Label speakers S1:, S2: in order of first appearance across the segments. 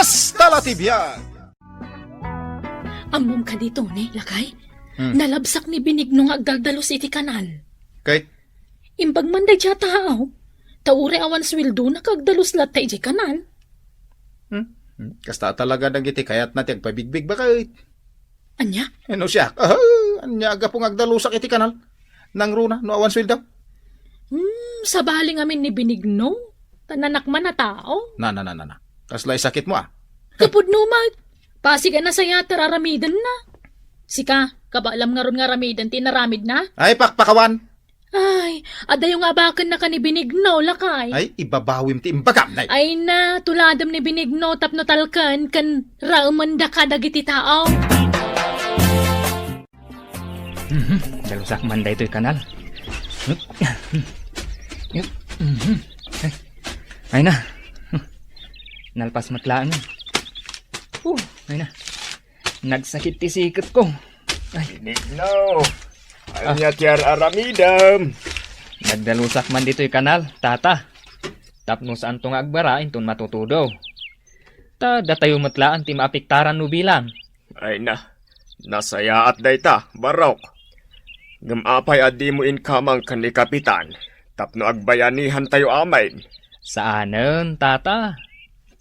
S1: Kastala Tibiyag!
S2: Amom ka dito, ne, lakay? Nalabsak ni Benigno nga agdaldalos iti kanal.
S1: Kay,
S2: Imbag man day siya tao. Taure awan swildo na kagdalos latay iti kanal.
S1: kasta talaga nang iti kayat na tiyag pabigbig ba kay?
S2: Anya?
S1: Ano siya? Anya aga pong agdalusak iti kanal. Nang runa, no awan swil daw.
S2: Sa baling amin ni Benigno. Tananak man na tao.
S1: Na. Kaslay sakit mo
S2: Kapod numag. Pasiga na saya tararamidan na. Sika, kabaalam nga ron nga ramidan tinaramid na.
S1: Ay, pakpakawan.
S2: Ay, adayo nga bakan na ka ni Benigno, lakay.
S1: Ay, ibabawim ti imbagam na.
S2: Ay na, tuladam ni Benigno tapno talkan kan raumanda ka dagiti tao.
S3: Dalusak man da ito'y kanal. Ay na. Nalpas matlaan. Ay na. Nagsakit ti sikot ko. Ay.
S4: Benigno! Anya tiar aramidam!
S3: Nagdalusak man dito'y kanal, tata. Tapno saan tong agbara, inton matutudo. Ta datayo matlaan ti maapiktaran no bilang.
S4: Ay na, nasaya at dayta, barok. Gamapay adi mo inkamang kan ni kapitan. Tapno agbayanihan tayo amay.
S3: Saanen, tata?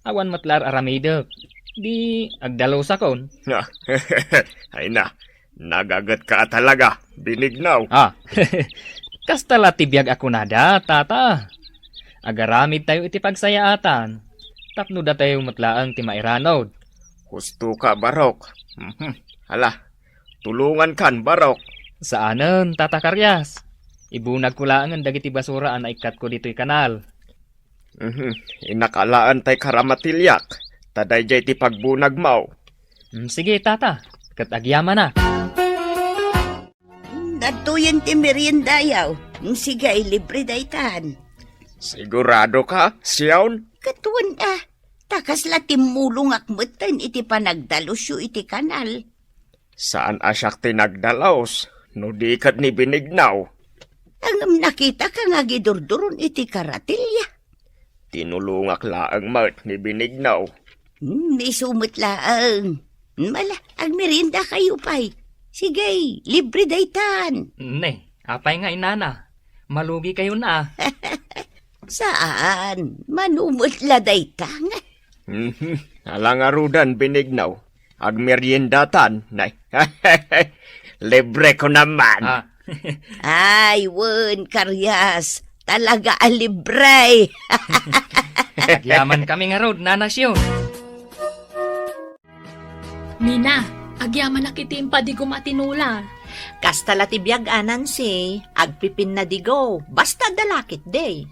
S3: Awan matlar aramidok. Di agdalusakon.
S4: Ay na, nagagat ka talaga, Benigno.
S3: Kastala tibiyag ako nada, tata. Agaramid tayo iti pagsayaatan. Tapno da tayo matlaang ti mairanod.
S4: Husto ka, barok. Hala, tulungan kan, barok.
S3: Saanen, tata Karyas? Ibunag ko laangan dagiti basura ang naikat ko dito'y kanal.
S4: Inakalaan tay karamatilyak. Taday jay ti pagbunag mau.
S3: Sige, tata. Katagyaman na.
S5: Natuyan ti merienda yaw. Sige, libre daytan.
S4: Sigurado ka, siyawn?
S5: Katuan takas la timulong akmutan iti panagdalusyo iti kanal.
S4: Saan asyak tinagdalaos? No di kat ni Benignaw.
S5: Ang nakita ka nga gidurduron iti karatilya.
S4: Tinulungak laang mat ni Benignaw.
S5: Isumot laang. Mala, ang merienda kayo pa'y. Sige, libre daytan.
S3: Ne, apay nga inana. Malugi kayo na.
S5: Saan? Manumot la daytan.
S4: Alangarudan, Benignaw. Agmeryendatan, nay. Libre ko naman.
S5: Ay, Won, Karyas. Talaga alibre.
S3: Yaman kami nga road, nanasyon.
S2: Mina, agyaman na kitimpa di gumatinula.
S6: Kastala ti biyag anan si, agpipin na digo, basta dalakit day.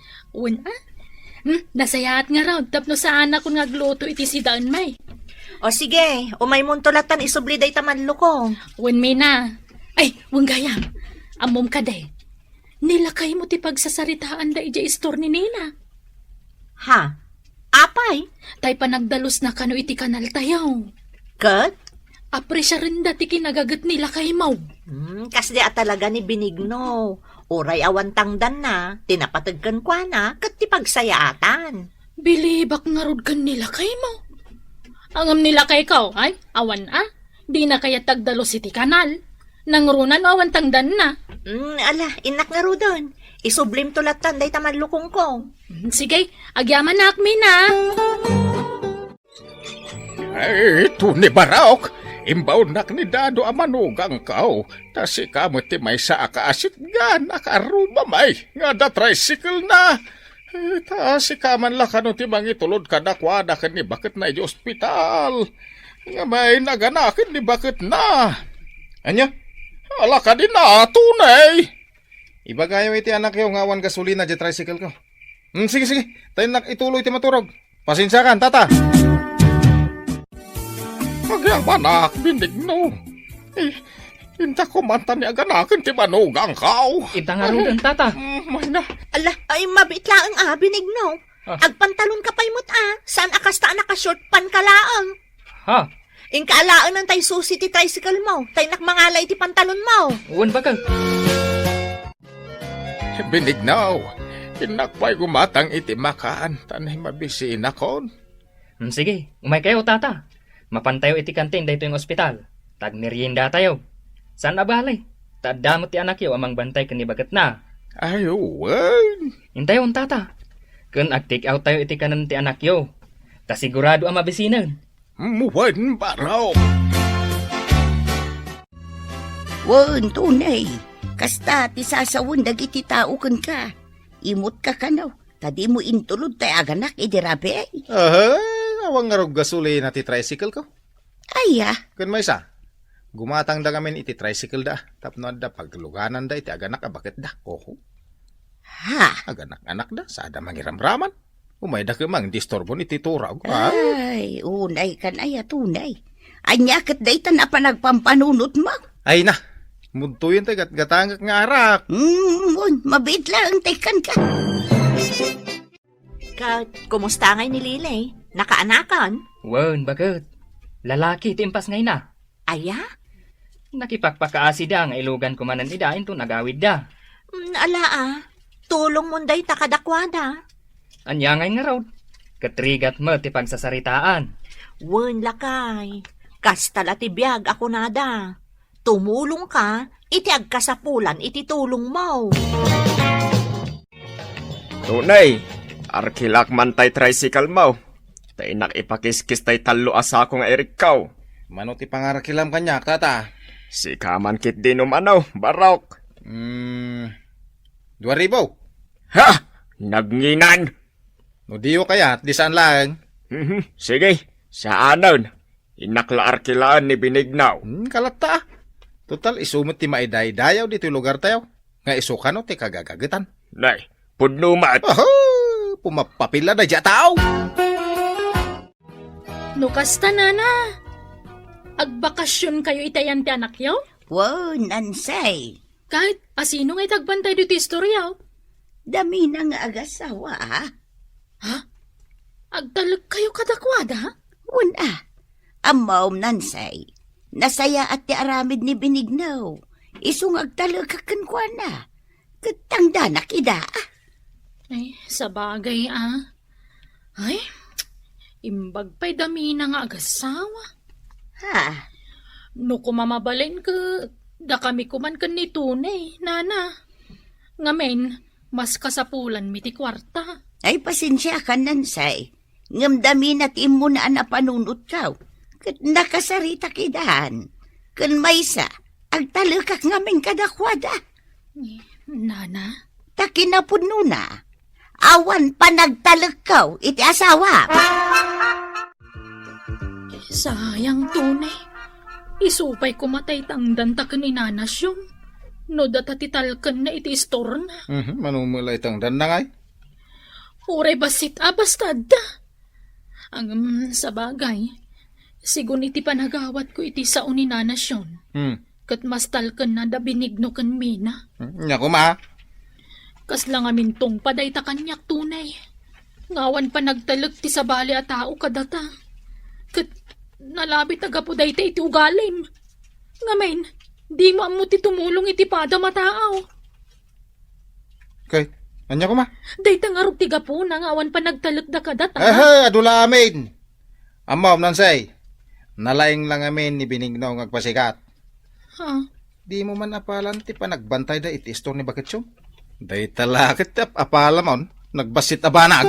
S2: Nasayaat nga raw, tapno saan ako ngagluto iti si Daan May.
S6: O sige, umay muntulatan isubli day tamanlo ko.
S2: Mina. Ay, gayam. Amom ka day. Nilakay mo ti pagsasaritaan da ija istor ni Nina.
S6: Ha? Apay?
S2: Tay panagdalos na kano iti kanal tayo.
S6: Kat?
S2: Apresya rin dati kinagagat nila kay Mau.
S6: Kasi talaga ni Benigno. Uray awan tangdan na, tinapatagkan kwa na, kat ti pagsayaatan.
S2: Bilibak nga rod kan nila kay Mau. Angam nila kay kao, ay, awan di na kaya tagdalos iti kanal. Nangrunan o awan tangdan na.
S6: Ala, inak nga ro doon. Isublim tulatan day tamanlukong ko.
S2: Sige, agyaman na akmi na.
S1: Ay, ito ni Barok. Imbaw nak ni Dado amanugang kao. Tasi kamo ti may sa akaasit nga nakaruma may. Nga da tricycle na. Tasi kaman la kano ti mangitulod ka dakwada kan ni bakit na iti ospital. Nga may naganakin ni bakit na. Anya? Ala ka din na, tunay. Ibagayo iti anak yung ngawan gasolina di tricycle ko. Sige. Tayo ituloy ti maturog. Pasensya kan, tata. Agyaman Benigno. Inta ko mantan ni aganakin ti manugang kao.
S3: Ita nga rin, tata.
S1: May na.
S6: Ala, ay mabitlaang Benigno. Agpantalon ka pa'y mut saan akasta nakashort pan kalaang.
S3: Ha?
S6: Ingkaalaan ng tay susi ti tricycle mo, tay nakmangalay ti pantalon mo.
S3: Uwan ba ka?
S1: Benigno. Inakpay gumatang iti makaan. Tanay mabisi na kon.
S3: Sige, umay kayo, tata. Mapantayo iti kantin dahito yung ospital. Tag merienda tayo. Saan nabalay? Tadamot ti anak yo amang bantay kanibagat na.
S1: Ayun.
S3: Intayon, tata. Kun ag-take out tayo iti kanan ti anak yo. Ta sigurado ang mabisinan.
S1: Muwan baraok.
S5: Wan, tunay. Kasta, ti sasawon dagiti tao kan ka. Imot ka kanaw. Tadi mo intulod tayo aganak, idirabe.
S7: Aha, awang nga gasuli na ti tricycle ko.
S5: Aya,
S7: Kun may isa, gumatang da kami iti tricycle da. Tapno da pagluganan da iti aganak bakit da. Oho,
S5: ha?
S7: aganak-anak da, sada mangiramraman. Umay da kamang distorbon iti turaw. Ay,
S5: Ay, unay kan aya, tunay. Anya kat daytan apa nagpampanunot mo?
S7: ay na, muntuyin tayo gatangak nga arak.
S5: Mabait lang tekan ka.
S6: Kumusta ngay ni Lilay? Nakaanakan?
S3: Wan, bagat. Lalaki timpas ngay na.
S6: Aya?
S3: Nakipagpakaasi da nga ilugan kumanan idain to nagawid da.
S6: Tulong munday takadakwada.
S3: Anya ngay nga raw. Katrigat mo ti pagsasaritaan.
S6: Wen lakay. Kastala ti biyag ako nada. Tumulong ka, iti agkasapulan, iti tulong mo.
S4: Tunay, arkilak man tay tricycle mo. Tay nakipakiskis tay talo asako nga irikaw.
S7: Mano ti pangarakilam kanyak, tata.
S4: Si kaman kit din umanaw, Barok.
S7: 2,000.
S4: Ha! Nagnginan!
S7: No diyo kaya, di saan lang.
S4: Sige, saanon? Inakla arkilaan ni Binignaw.
S7: Kalata. Total, isumot ti maiday-dayaw dito yung lugar tayo. Nga isukano ti kagagagitan.
S4: Nay, pudnumat.
S7: Aha! Pumapapila na dya tao!
S2: No kasta nana. Agbakasyon kayo itayan ti anak yaw?
S5: Wan, nansay.
S2: Kahit asino nga'y tagbantay dito istorya.
S5: Dami na nga agasawa, ha?
S2: Agtalag kayo kadakwada?
S5: Wan, Amaw, nansay. Nasaya at ti aramid ni Binignaw. Isung agtalag kakankwana. Katangda na kida,
S2: Ay, sa bagay Ay, imbag pa'y dami na nga agasawa.
S5: Ha?
S2: No kumamabalin ka, da kami kuman kan ni tunay, nana. Ngamen, mas kasapulan mi ti kwarta.
S5: Ay, pasensya ka, nansay. Ngamdami na ti mo na panunot ka. Kat nakasarita kidahan. Kan maysa, agtalakak ngamin kadakwada.
S2: Nana?
S5: Takinapod nuna. Awan pa nagtalakaw iti asawa.
S2: Sayang tunay. Isupay kumatay tangdan ta ni nanas yun. No datatitalkan na iti istor na.
S7: Manumulay tang dandangay.
S2: Uray basit bastad da. Ang sa bagay, sigun iti panagawat ko iti sao ni nanas yun. Kat mas talkan na da binigno kan mina.
S7: Naku ma.
S2: Kas lang amintong paday ta kanyak tunay. Ngawan pa nagtalag ti sabali a tao kadata. Kat nalabit agapuday ta iti ugalim. Ngamen, di mo amo ti tumulong iti pada mataaw.
S7: Okay, anya ko ma.
S2: Day ta nga ti gapo na ngawan pa nagtalag da kadata.
S7: Adula amin. Amaw, nansay. Nalaing lang amin ni Binignaw ngagpasikat.
S2: Ha?
S7: Di mo man apalan ti pa nagbantay da iti istor ni Bakitsyo. Day talakit apala mon, nagbasit abanag.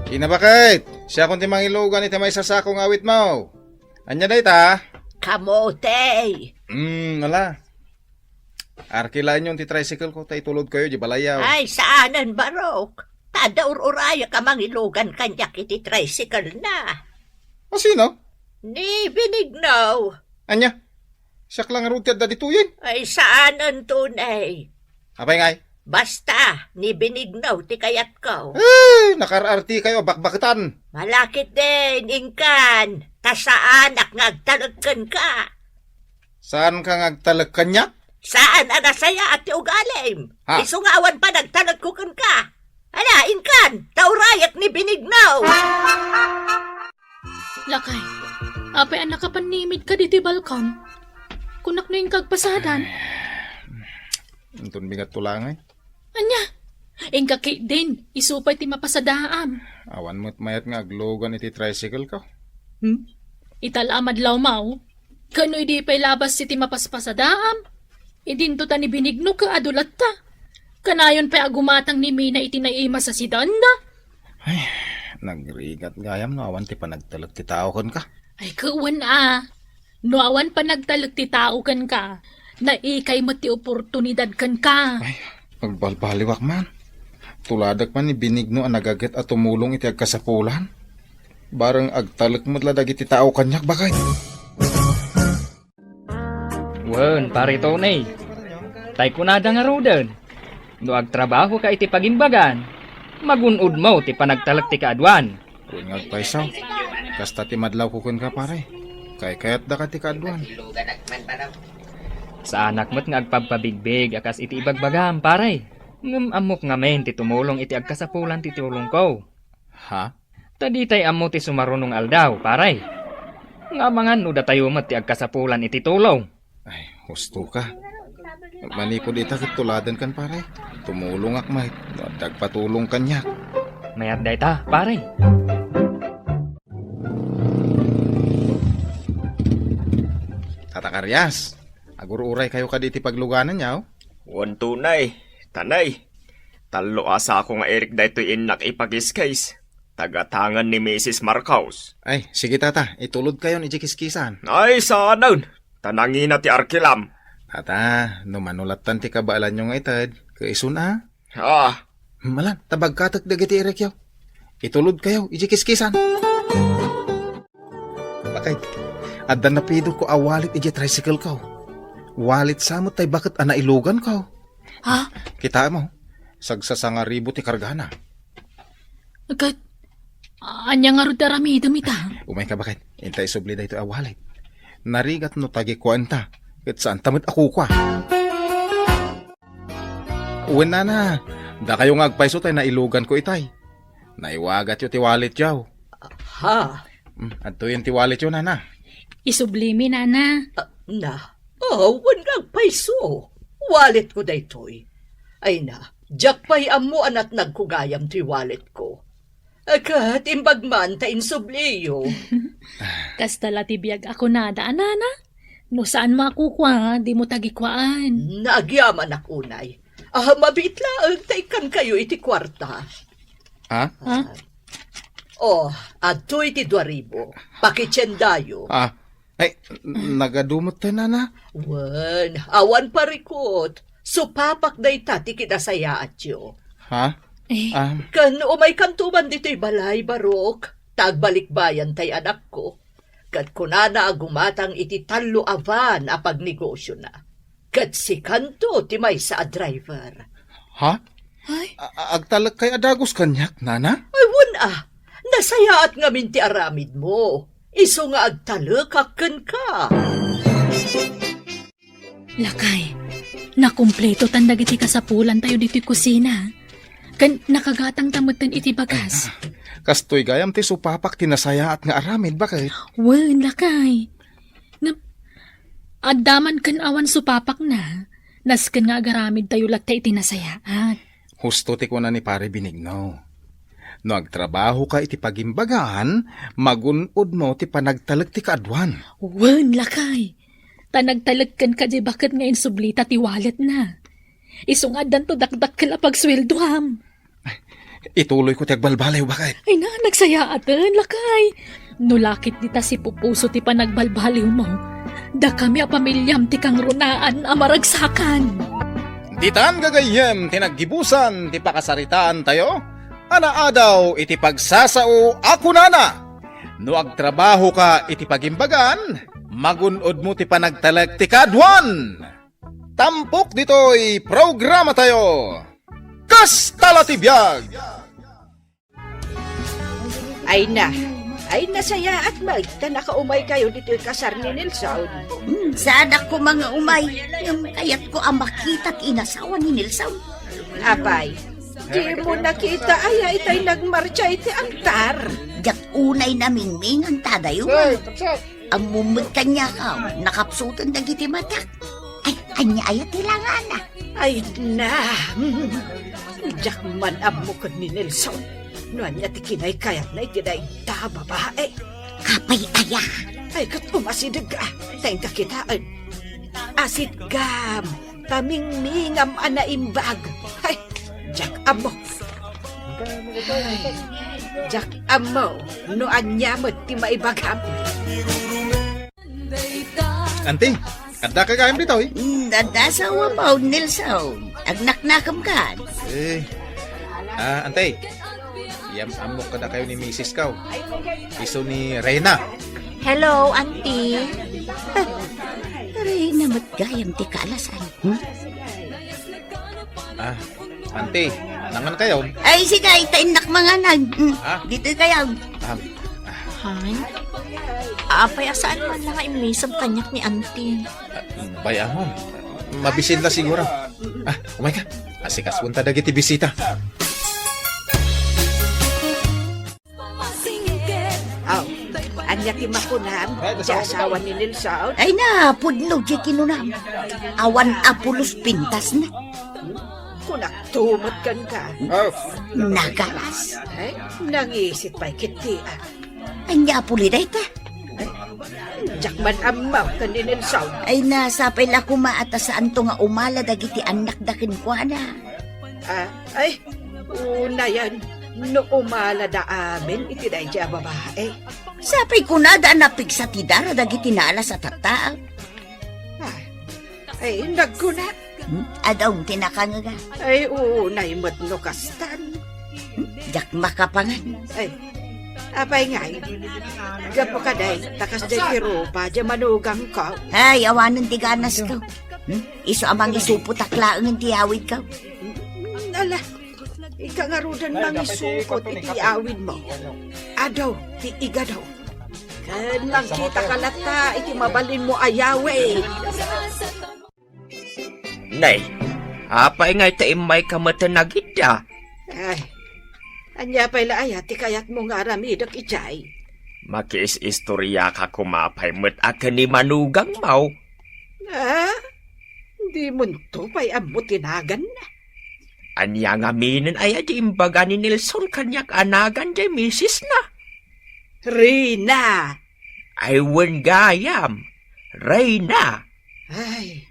S7: Kinabakit, siya kung ti mangilugan iti may sasakong awit mo. Anya day ta?
S6: Kamote!
S7: Wala. Arkilaan yung ti tricycle ko, tay tulod kayo, di balayaw.
S6: Ay, saanan, Barok? Tada ururaya ka mangilugan kanyak iti tricycle na.
S7: O sino?
S6: Ni Binignaw.
S7: Anya? Siyak lang rutya da dituyin.
S6: Ay, saanan tunay?
S7: Apay ngay?
S6: Basta, ni Binignaw ti kayat ko.
S7: Nakararti kayo, bakbakitan.
S6: Malakit din, ingkan. Tasaan ak ngagtalagkan ka.
S7: Saan ka ngagtalag kanya?
S6: Saan anasaya at ugalim?
S7: Ha?
S6: Isungawan pa nagtalag ko kan ka. Ala, ingkan, taurayak ni Binignaw.
S2: Lakay, apay anak ka panimid ka diti balkon. Kunak na yung kagpasadan.
S7: Antun bigat tulangay.
S2: Anya, Engkaki din, isupay ti mapasadaam.
S7: Awan mo't mayat nga aglogan iti tricycle ka.
S2: Italamad law mau. Kano idi pa'y labas si ti mapaspasadaam. Idinto ta ni binigno ka adulat ta. Kanayon pa'y agumatang ni Mina iti naima sa sidanda.
S7: Nagrigat gayam no awan ti panagtalag ti tao kon ka.
S2: Ay kawan no awan pa nagtalag ti tao kan ka. Na ikay mo ti oportunidad kan ka.
S7: Pagbalbaliwak man. Tuladak man ni binigno ang nagagat at tumulong iti agkasapulan. Barang agtalag mo tladag iti tao kanyak bakay.
S3: Wen, pare Tony. Tay kunada nga roden. No agtrabaho ka iti pagimbagan, magunod mo ti panagtalag ti kaadwan.
S7: Kung ngagpaisaw, kasta ti madlaw kukun ka pare. Kayat da ka ti kaadwan.
S3: Sa anak mo't nga agpagpabigbig akas iti ibagbagam, pare. Ngam amok nga men ti tumulong iti agkasapulan ti tulong ko.
S7: Ha?
S3: Tadi tay amo ti sumarunong aldaw, pare. Nga mangan no datayo mo't ti agkasapulan iti tulong.
S7: Ay, husto ka. Manipod ita kituladan kan pare. Tumulong akmay. Dagpatulong kanyak.
S3: Mayat day ta, pare.
S7: Tata Karyas, agur-uray kayo ka diti pagluganan niyaw.
S4: Wan tunay, tanay. Talo asa ako nga Eric daytoy inak ipagiskays. Tagatangan ni Mrs. Marcos.
S7: Ay, sige tata, itulod kayo ni Jikiskisan.
S4: Ay, saan? Tanangin na ti Arkilam.
S7: Tata, no manulatan ti kabaalan nyo nga itad, kaisun Malan, tabagkatak dagiti Eric yaw. Itulod kayo, Jikiskisan. Bakay, adan napido ko awalit iji tricycle ko. Walit samot tay bakit anailugan ko.
S2: Ha?
S7: Kita mo, sagsasanga ribo ti kargana.
S2: Agad, anya nga rudarami dumita.
S7: Umay ka bakit, intay subli da ito awalit. Narigat no tagi kwanta, kat saan tamad ako kwa. Uwan na, da kayo nga agpaiso tay nailugan ko itay. Naiwagat yung tiwalit yaw.
S8: Ha?
S7: At to yung tiwalit yun, nana.
S2: Isublimi, nana.
S8: Wan kang paiso. Wallet ko daytoy. Ay na, jakpay amo anat nagkugayam ti wallet ko. Akat imbagman ta insubliyo.
S2: Kastala tibiyag ako nada, nana. No saan makukwa, di mo tagikwaan.
S8: Nagyaman akunay. Mabitla ang taikan kayo iti kwarta.
S7: Ha?
S2: Ha?
S8: Adto iti 2,000. Pakitsendayo.
S7: Ay, nagadumot tayo, nana.
S8: Wan, awan parikot. Supapak day tati kinasaya at yo.
S7: Ha?
S8: Kan umay kantuman dito'y balay, Barok. Tagbalikbayan tay anak ko. Kat kunana agumatang iti talo avan a pagnegosyo na. Kat si kanto ti may sa driver.
S7: Ha?
S2: Ay,
S7: Agtalag kay adagos kanyak, nana?
S8: Ay, wan nasayaat nga minti aramid mo. Iso nga agtalakakan ka.
S2: lakay. Nakumpleto tandag iti kasapulan tayo dito'y kusina. Kan nakagatang tamutan iti bagas.
S7: Kastoy gayam ti supapak tinasaya at nga aramid, bakit?
S2: Wen, lakay. Addaman kan awan supapak na. Nasken nga agaramid tayo latta iti nasayaat.
S7: Husto ti ko na ni pare Binigno. No agtrabaho ka iti pagimbagaan, magunod mo ti panagtalag ti kaadwan.
S2: Wen, lakay. Tanagtalag kan ka di bakit nga insublita ti wallet na. Isungadan to dakdak ka pagsweldo ham.
S7: Ituloy ko ti agbalbalay, bakit?
S2: Ay na, nagsayaatan, lakay. Nulakit dita si pupuso ti panagbalbaliw mo. Da kami a pamilyam ti kang runaan amaragsakan.
S7: Ditan gagayem tinaggibusan ti pakasaritaan tayo. Anaadaw iti pagsasao ako nana. No agtrabaho ka iti pagimbagan, magunod mo ti panagtalag ti kadwan. Tampok dito'y programa tayo. Kastala ti biyag!
S6: Ay nasaya at magta nakaumay kayo dito kasar ni Nilson.
S5: Saan ako mga umay? Yung kayat ko ang makita't inasawa ni Nilson.
S6: Apay, di mo nakita ay itay nagmarcha iti altar.
S5: Jak unay naming mingan tadayo. Ang mumut kanya ka, nakapsutan na giti matak. Ay, anya ayat ilangan na.
S6: Ay na,
S8: Jak man amo ko ni Nelson. Noan niya tikinay kayat na itiday ta babae.
S5: Kapay aya.
S8: Ay kat umasidag ka. Tayong kakitaan. Asit gam. Kaming mingam anaimbag. Ay, Jak amo. Ay, Jak amo. Noan niya mo ti maibagam.
S7: Ante, kada ka kayam dito eh.
S5: Nadasawa mo, Nelson. Agnaknakam ka.
S7: Ante, amok kada kayo ni Mrs. Kaw. Iso ni Reyna.
S6: Hello, auntie.
S5: Aray na matgayam ti kaalasan.
S7: Ante, nangan kayo.
S5: Ay, sige, itainak mga nag. Dito kayo.
S6: Han? Apay asaan man lang imisam kanyak ni auntie.
S7: Bayaan mo. Mabisin na siguro. Umay ka. Asikas punta dagiti bisita.
S8: Aw, anya ti makunam. Ti asawa ni Nelson.
S5: Ay na, pudno di kinunam. Awan apulos pintas na.
S8: Kunak tumot kan ka.
S5: Nagalas.
S8: Ay, nangisit pa'y kiti.
S5: Anya apuliday ta.
S8: Jak man amaw ka ni Nelson.
S5: Ay nasapay la kumaata saan to nga umala dagiti anak dakin ko na.
S8: Ay, una yan. No umala da amin, itiday siya babae.
S5: Sapay ko na da napig sa tidara dagiti nala sa tata.
S8: Ay, nagkuna.
S5: Adaw tinakanga.
S8: Ay, unay mo't no kastan.
S5: Jak makapangan.
S8: Ay, apay ngay. Gapo ka day, takas day piropa, di manugang ka.
S5: Ay, awanan ti ganas ka. Iso amang isupo taklaang ang tiyawid ka.
S8: Ala, ikangarudan mang isupot iti awid mo. Adaw, ti iga daw. Kanang kita kalata, iti mabalin mo ayawe.
S4: Nay, apay nga taimay kamatanagid da.
S8: Ay, anya pa'y laaya, ti kayat mo nga ramidak ijay.
S4: Makis-istorya ka kumapay mo't akan ni manugang mau.
S8: Di mo to pa'y amo tinagan na.
S4: Anya nga minin ay adi imbaga ni Nelson kanyak anagan jay misis na.
S8: Rina!
S4: Ay wen gayam. Reyna.
S8: Ay,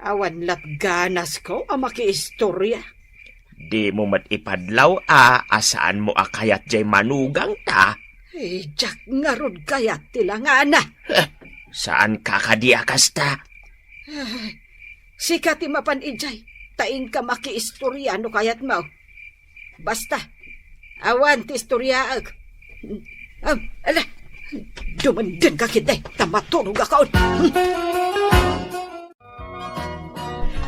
S8: awan lat ganas ko ang makiistorya.
S4: Di mo mat ipadlaw asaan mo akayat jay manugang ta.
S8: Jak nga rod kayat tila na.
S4: Saan kakadiakas ta?
S8: Sikat mapan ijay, tain ka makiistorya no kayat mo. Basta, awan ti istoryaag. Ala, dumandan ka kitay, tamatulog ako.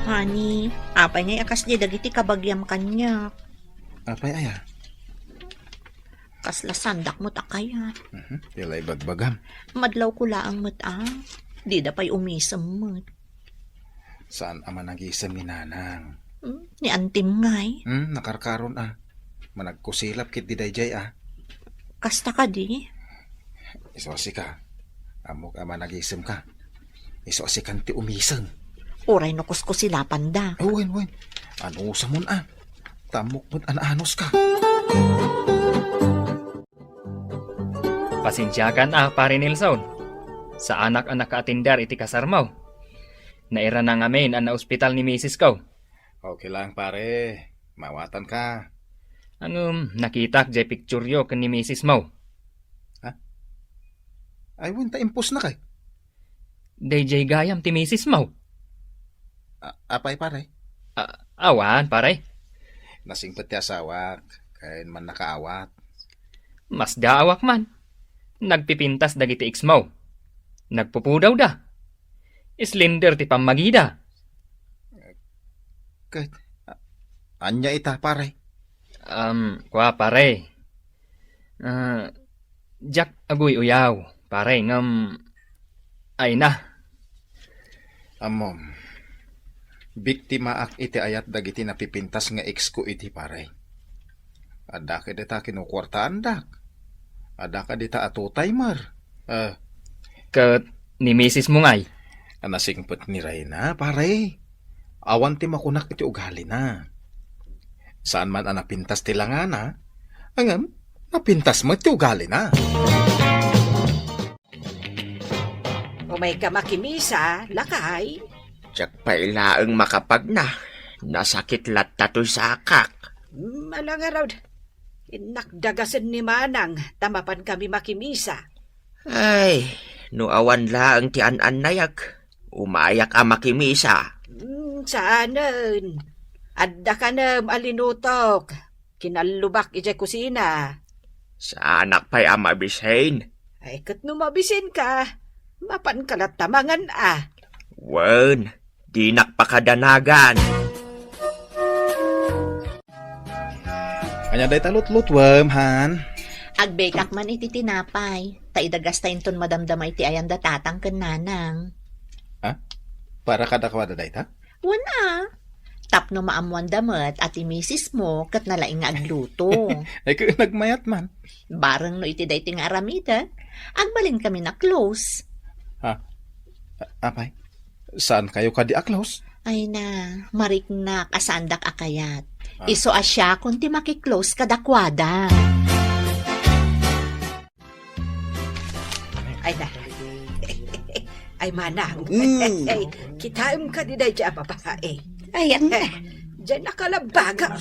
S6: Honey, apay ngay akas di dagiti kabagyam kanya.
S7: Apay aya.
S6: Kasla sandak mo takayat.
S7: Yalay bagbagam.
S6: Madlaw ko laang di da pa'y umisam mo't.
S7: Saan ama nag-isam ni Nanang?
S6: Ni antim ngay.
S7: Nakarkaron Managkusilap kit di dayjay
S6: Kasta ka di.
S7: Isosi ka. Amok ama nag-isam ka. Isosi kan ti umisang.
S6: Oray no kusilapan da.
S7: Wen. Ano sa mun Tamok mo't ananos ka.
S3: Pasensyakan pare Nelson. Sa anak-anak kaatindar iti kasarmaw. Naira na ngamin ang ospital ni Mrs. Kaw.
S7: Okay lang pare. Mawatan ka.
S3: Nakita jay picture yo kan ni Mrs. Mau.
S7: Ay wen ta impos na kay.
S3: DJ gayam ti Mrs. Mau.
S7: Apay pare.
S3: Awan pare.
S7: Nasingpet ti asawak. Kain man nakaawat.
S3: Mas daawak man. Nagpipintas dagiti X-Mau. Nagpupudaw da. Slender ti pamagida.
S7: Kahit, anya ita pare.
S3: Kwa pare. Jack agoy uyaw. Pare ay na.
S7: Amom. Biktima ak iti ayat dagiti napipintas nga ex ko iti pare. Ada ka dita kinukwartaan dak. Ada ka dita ato timer.
S3: Kat ni Mrs. mo ngay.
S7: Anasingpet ni Reyna, pare. Awan ti makunak iti ugali na. Saan man ang napintas ti langana, angam, napintas mo ti ugali na.
S8: Umay ka makimisa, lakay.
S4: Tsak pailaang makapag na. Nasakit lat tatoy sa akak.
S8: Malangaraw. Inakdagasan ni Manang, tamapan kami makimisa.
S4: Ay, nuawan laang ti an-anayag. Umayak ang makimisa.
S8: Saanan? Adda ka na alinutok. Kinalubak ijay kusina.
S4: Sa anak pa'y ang mabisain.
S8: Ay, kat numabisin ka. Mapan kalat tamangan
S4: Wen, di nakpakadanagan.
S7: Kanya day talot-lutwam, han.
S6: Agbekak man iti tinapay. Taidagas ta inton madamdamay ti ayan da tatang ken nanang.
S7: Para kada kwada day ta?
S6: Wana. Tapno maamuan damet at imisis mo kat nalaing nga agluto.
S7: Ay, kaya nagmayat man.
S6: Bareng no iti day ti nga aramida. Agbalin kami na close.
S7: Apay, saan kayo ka di aklos?
S6: Ay na, mariknak asandak akayat. Iso asya kung ti makiklose kadakwada.
S8: Ay na. Ay, Manang. Ay, kitaim ka di day dyan, babae.
S5: Ayan na.
S8: Diyan nakalabaga.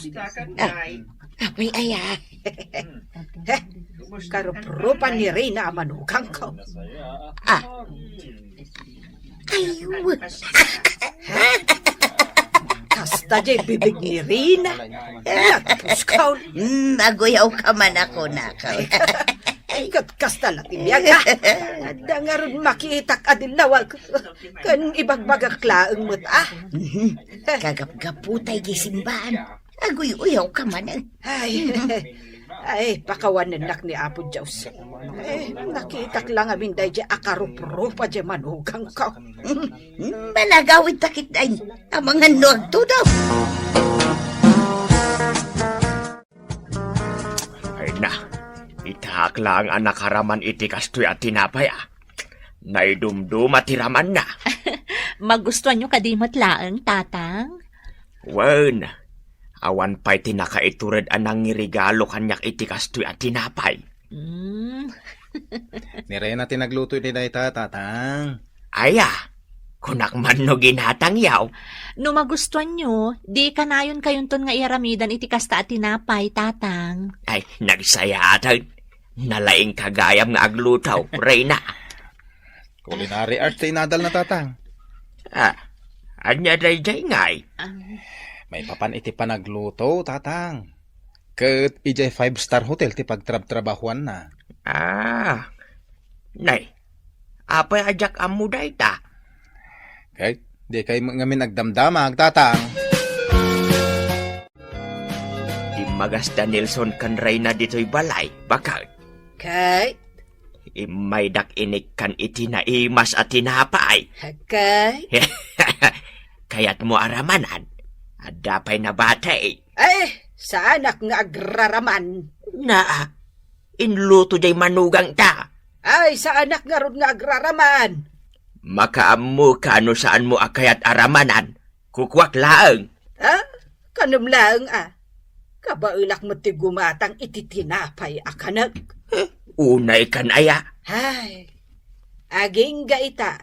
S5: Apay aya.
S8: Karuprupan ni Reyna manugang ko.
S5: Ayun.
S8: Kasta dyan bibig ni Reyna. Nagpuskaw.
S5: Aguyaw ka man ako nakaw.
S8: Ay, kasta latibiyag ka. Ada nga ron makitak adilawag. Kan ibagbagaklaang mo't
S5: Kagap-gaputay gisimbahan. Aguy-uyaw ka man.
S8: Ay, pakawanan nak ni Apo Diyos. Nakitak lang amin day dyan akarup-rupa dyan manugang ka.
S5: Malagawid takit ay mga nuag to daw.
S4: Ay na, itahak lang ang nakaraman iti kastoy at tinapay Naidumdum at tiraman na.
S6: Magustuhan nyo kadimot laeng, tatang?
S4: Wen, awan pa'y tinakaiturad anang regalo kanyak iti kastoy at tinapay.
S7: Ni Reyna tinagluto ni day ta, tatang.
S4: Aya, kunak man no ginatang yaw.
S6: No magustuhan nyo, di kanayon kayunton nga iaramidan iti kasta at tinapay, tatang.
S4: Ay, nagsayatan. Nalaing kagayam nga aglutaw, Reyna.
S7: Culinary art inadal na tatang.
S4: Anya day ngay.
S7: May papan iti panagluto, tatang. Kat ijay 5-star hotel ti pagtrab-trabahuan na.
S4: Nay, apay ajak amu day ta.
S7: Kay, di kay ngamin nagdamdamag, tatang.
S4: Di magasta Nelson kan Reyna dito'y balay, bakal.
S8: Kay,
S4: May dak inik kan iti na imas at tinapay.
S8: kay.
S4: Kaya't mo aramanan. Adapay na batay.
S8: Ay, sa anak nga agraraman.
S4: Na, inluto day manugang ta.
S8: Ay, sa anak nga ron nga agraraman.
S4: Makaamu ka ano saan mo akayat aramanan. Kukwak laeng.
S8: Kanam lang Kabailak mo ti gumatang iti tinapay akanag.
S4: Unay kan aya.
S8: Ay, aging gaita.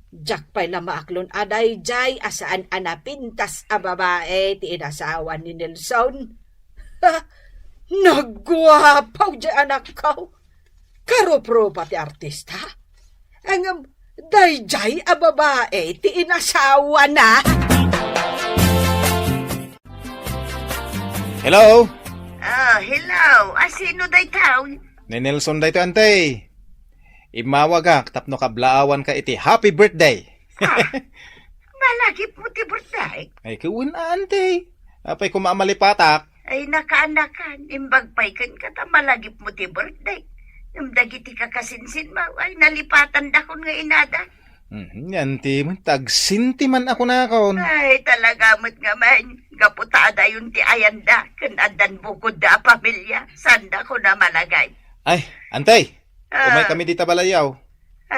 S8: Jak pa'y na maaklon aday jay asaan anapintas a babae ti inasawa ni Nelson. Nagwapaw jay anak ko. Karopro pati artista. Ang day jay a babae ti inasawa na.
S7: Hello?
S5: Hello. Sino day tao?
S7: Ni Nelson day to, antay. Imawagak, tapno kablaawan ka iti happy birthday.
S5: Malagi po ti birthday.
S7: Ay, kuwan antay. Apay kumamalipatak.
S5: Ay, nakaanakan. Imbagpay kan kata malagip mo ti birthday. Yung dagiti kakasinsin mo, ay nalipatan da kon nga inada.
S7: Yan ti, tagsinti man ako na akon.
S5: Ay, talaga mo't nga man. Gaputada yun ti ayanda. Kanadan bukod da pamilya. Sanda ko na malagay.
S7: Ay, antay. Umay kami dita balayaw.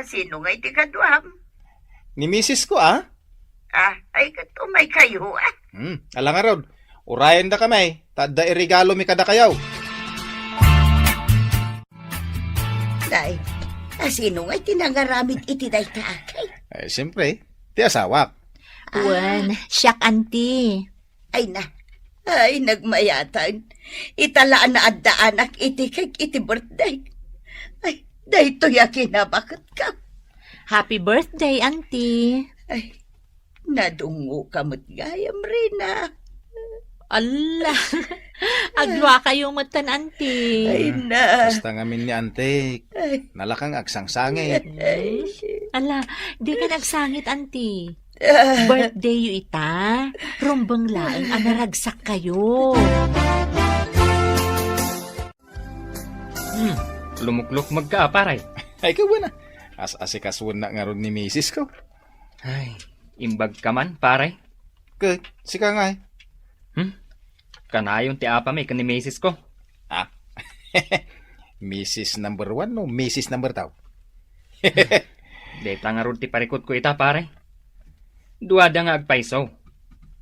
S5: Sino nga iti kaduam?
S7: Ni misis ko,
S5: Ay, katumay kayo,
S7: Alang nga rod. Urayan da kami, tada irigalo mi kada kayaw.
S5: Day, sino nga'y tinangaramid iti day ta akay?
S7: Siyempre, ti asawak.
S6: Wen, siyak anti.
S5: Ay, nagmayatan. Italaan na adda anak iti kay iti birthday. Ay, dayto yakin na bakit ka?
S6: Happy birthday, auntie.
S5: Ay, nadungo ka mo't gayam rin na.
S6: Allah, agwa kayo matan, auntie.
S5: Ay na.
S7: Basta ngamin ni Antik, nalakang agsangsangit.
S5: Ay,
S6: Allah, di ka nagsangit, auntie. Birthday yu ita. Rumbang laing anaragsak kayo.
S3: Lumukluk ka, paray.
S7: Ay, kawa na. As-asikaswan na nga ron ni misis ko.
S3: Ay, imbag ka man, paray.
S7: Kaya, sika nga eh.
S3: Kanayon ti apa may kanimesis ko.
S7: Mrs. number 1 no Mrs. number 2?
S3: Deta nga ron ti parikot ko ita, paray. Duwada nga agpaiso.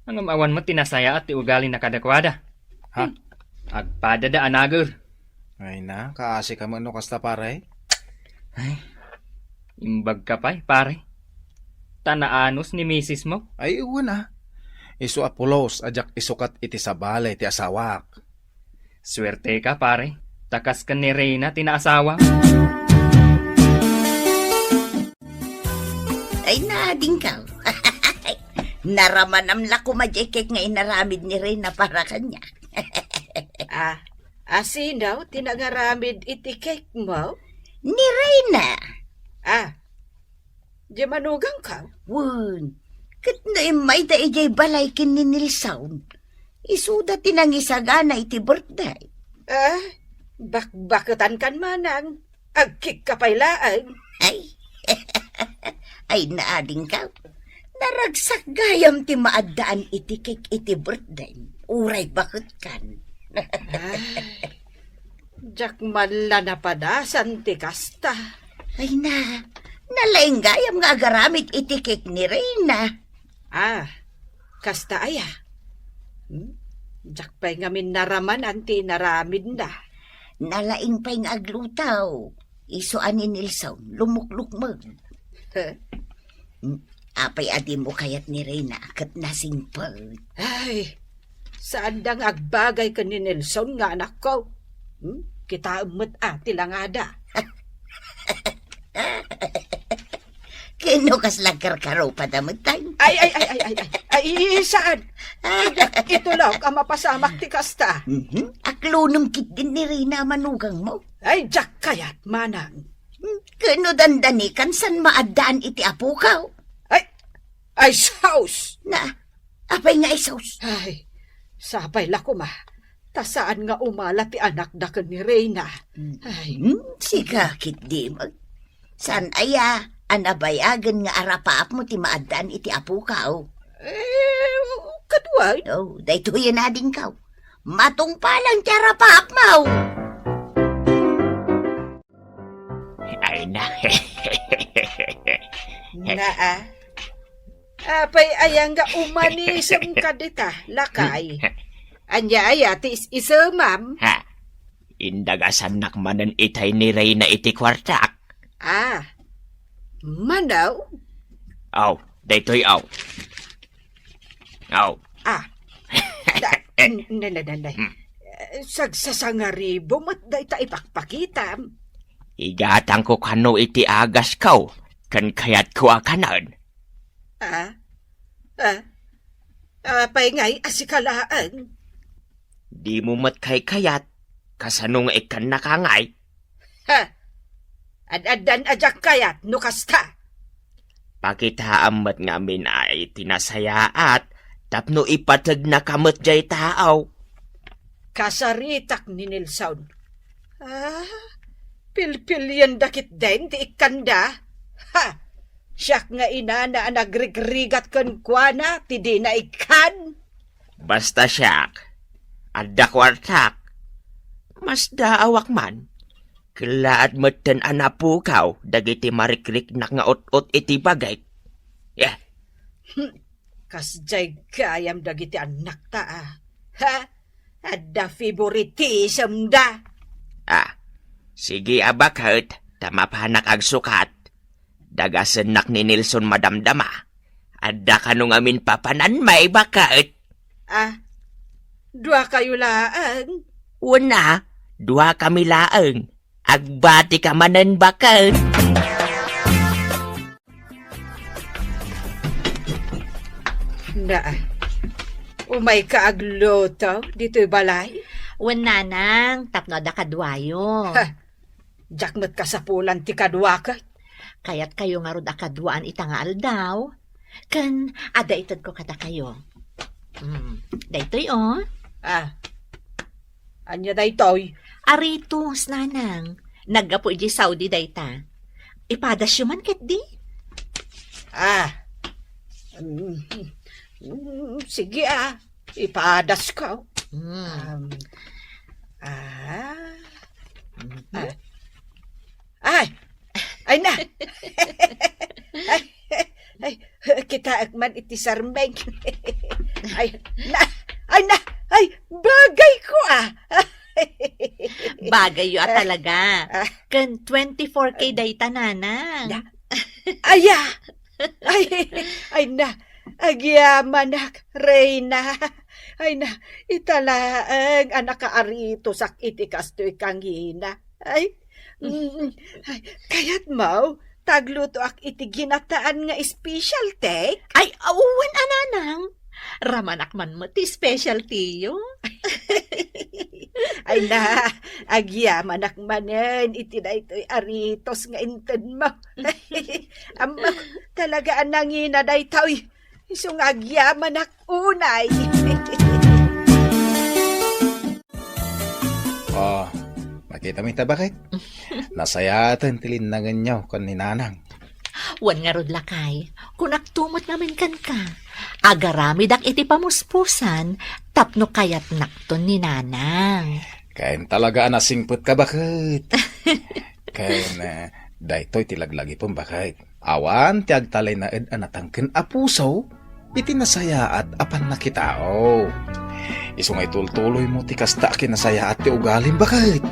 S3: Ang amawan mo tinasaya at ti ugali na kadakwada.
S7: Ha?
S3: Agpada da anagur.
S7: Ay na, kaasi ka man no kasta pare.
S3: Imbag ka pa'y, pare. Tanaanos ni misis mo.
S7: Ay, uwa na. Isu apulos, ajak isukat iti sabale ti asawak.
S3: Swerte ka, pare. Takas ka ni Reyna tinaasawa.
S5: ay nading ka. Naramanam la kumajekek nga inaramid ni Reyna para kanya.
S8: Asin daw, tinangaramid iti cake mo?
S5: Ni Reyna.
S8: Di manugang ka?
S5: Wun, kat na imay da ijay balay kin ni Nilsaun. Isuda tinangisagana iti birthday.
S8: Bakbakatan kan manang. Agkik ka pailaan.
S5: Ay, ay naading ka. Naragsak gayam ti maadaan iti cake iti birthday. Uray bakit kan?
S8: Jak mala na padasan ti kasta.
S5: Ay na, nalaing gayam nga agaramit iti cake ni Reyna.
S8: Kasta aya. Jak pa'y ngamin naraman anti naramid na.
S5: Nalaing pa'y nga aglutaw. Isuan ni Nilsaw, lumuklukmag. Apay adi mo kayat ni Reyna kat nasingpal.
S8: Ay, saan dang agbagay ka ni Nelson nga anak ko? Kita umot ati lang ada.
S5: Kino kas lagkarkaraw pa damatay?
S8: Ay, saan? Ito lang ang mapasamak ti kasta.
S5: Aklunong kit din ni Reyna manugang mo.
S8: Ay, jak kayat manang.
S5: Kano dandanikan san maadaan iti apukaw?
S8: Ay, saus!
S5: Na, apay nga isaus.
S8: Ay, sapay lako ma. Tasaan nga umala ti anak da ka ni Reyna. Ay,
S5: Sigakit di mag. San aya, anabayagan nga arapaap mo ti maadaan iti apukaw?
S8: Kadway.
S5: Oh, dayto yan ading kaw. Matungpalang ti arapaap mo.
S4: Ay na.
S8: Apay ayang nga umanisang kadita, lakay. Anya aya ti isa, ma'am.
S4: Indagasan nakmanan itay ni Reyna iti kwartak.
S8: Manaw?
S4: Aw, daytoy aw. Aw.
S8: Nanay. Sagsasangaribo mat day ta ipakpakitam.
S4: Igatang ko kano iti agas kaw, kan kayat ko akanan.
S8: Apay ngay asikalaan.
S4: Di mo mat kay kayat, kasanong ikan nakangay.
S8: Ad-adan ajak kayat, no kasta.
S4: Pakitaamat ngamin ay tinasayaat, tapno ipatag na kamot jay taaw.
S8: Kasaritak ni Nilsaun. Pilpilyan dakit din, ti ikanda. Siyak nga ina na nagrigrigat kan kuana, ti di na ikan.
S4: Basta siyak, adda kwartak. Mas daawak man. Kalaad matan anapukaw, dagiti marikrik na nga ot-ot iti bagay.
S8: Kasjay gayam dagiti anak ta. Ha? Adda favoritism da.
S4: Sige abakit, tamapahanak ag sukat. Dagasenak ni Nelson madamdama. Adda kanong amin papanan may bakit.
S8: Dua kayo laang.
S4: Una, 2 kami laeng. Agbati ka manen bakit.
S8: Na, umay ka agloto, dito'y balay.
S6: Wen nanang, tapno da kadwayo.
S8: Jakmet ka sa pulan ti kadwa ka.
S6: Kaya't kayo nga rod akadwaan itangaal daw. Kan, ada itad ko kada kayo. Daytoy
S8: Anya daytoy.
S6: Aritos nanang. Naggapo iji Saudi dayta. Ipadas man ket di.
S8: Sige ipadas ka. Ay na. ay, kita agman iti sarmeng. Ay, bagay ko
S6: Bagay yo talaga. Kan 24K dayta nanang.
S8: Ay na. Agyamanak, Reyna. Ay na, italaang anak ka arito sak iti kastoy kang hina. Ay, kaya't mau, tagluto ak iti ginataan nga special take.
S6: Ay, awan ananang. Ramanak man mo ti specialty yo.
S8: Ay na, agyamanak manen, iti na ito'y aritos nga inten mo. Ama, talaga anangina na ito'y. Isong agyamanak unay.
S7: Makita mo ita bakit? Nasayatan tilinangan niyo kan ni Nanang.
S6: Wan nga rod lakay, kung aktumot namin kan ka. Agarami dak iti pamuspusan, tapno kayat nakton ni nanang.
S7: Kain talaga anasingput ka bakit? Kain daytoy tilaglagi pong bakit? Awan ti agtalay na ed anatangken apuso, iti nasaya at apan nakitao. Isungay tultuloy mo ti kasta kinasaya at ti ugalim bakit?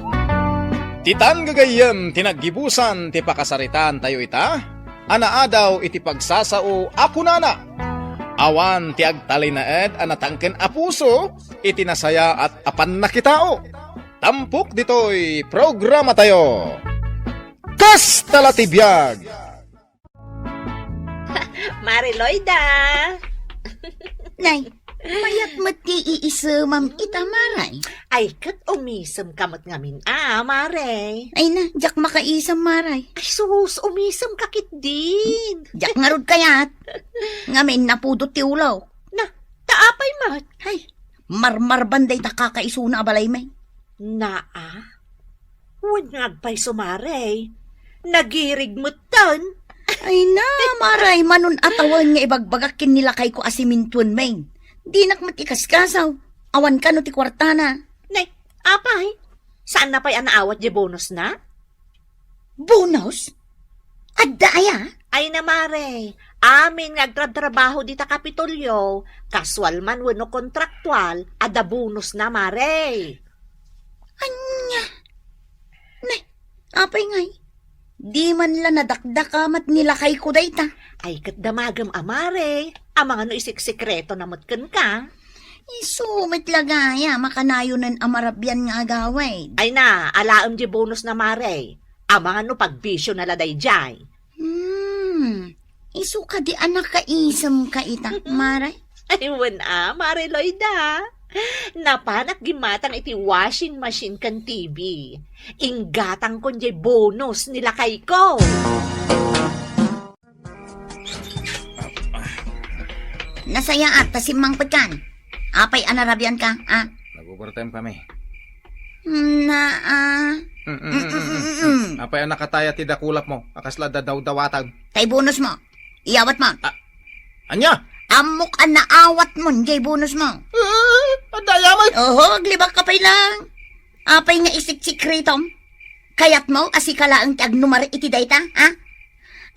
S7: Titan gagayem tinaggibusan ti pakasaritan tayo ita, anaadaw iti pagsasao ako nana. Awan ti agtalay na ed anatangken apuso, iti nasaya at apan nakitao. Tampok ditoy programa tayo. Kasta latibiyag!
S6: Mariloida!
S5: Nay, mayat mati iisamam itamaray.
S6: Ay, kat umisam kamot ngamin, mare.
S5: Ay na, jak makaisam maray.
S6: Ay, sus, umisam kakit din.
S5: Jak ngarod kayat. Ngamin napudot ti ulaw.
S6: Na, taapay mat.
S5: Ay, marmar banday ta kakaisuna abalay may.
S6: Huwag ngagpay sumare. Nagirig mo tan.
S5: Ay na, maray, manon atawan nga ibagbagakin nila kay ko asimintuan may. Di nakmatikas kasaw. Awan ka no ti kwartana.
S6: Nay, apay. Saan na pa'y anaawat di bonus na?
S5: Bonus? Adda aya?
S6: Ay na mare, amin ngagtrabaho di ta Kapitolyo. Kaswal man wano kontraktual, ada bonus na mare.
S5: Anya? Nay, apay ngay. Di man la nadakdakamat nila kay ko dayta.
S6: Ay kat damagam amare, amang ano isik-sikreto na matkan ka.
S5: Isumit lagaya, makanayonan amarabyan nga agaway.
S6: Ay na, alaam di bonus na mare. Amang ano pagbisyo na laday jay.
S5: Isu ka di anak ka isam ka ita, maray.
S6: Ay wana, mare Loida. Napanak gimatang iti washing machine kan TV. Inggatang kon jay bonus nila kay ko.
S5: Nasaya at tasimang pagkan. Apay anarabian ka,
S7: Nag-overtime kami. Apay ang nakataya ti dakulap mo, akasla dadaw-dawatag.
S5: Tay bonus mo. Iyawat mo.
S7: Anya?
S5: Amok ang naawat mo, jay bonus mo.
S7: Adayaman!
S5: Oho, glibak ka pa'y lang. Apay nga isik-sikretom. Kayat mo, kasi kalaang tiagnumari iti dayta,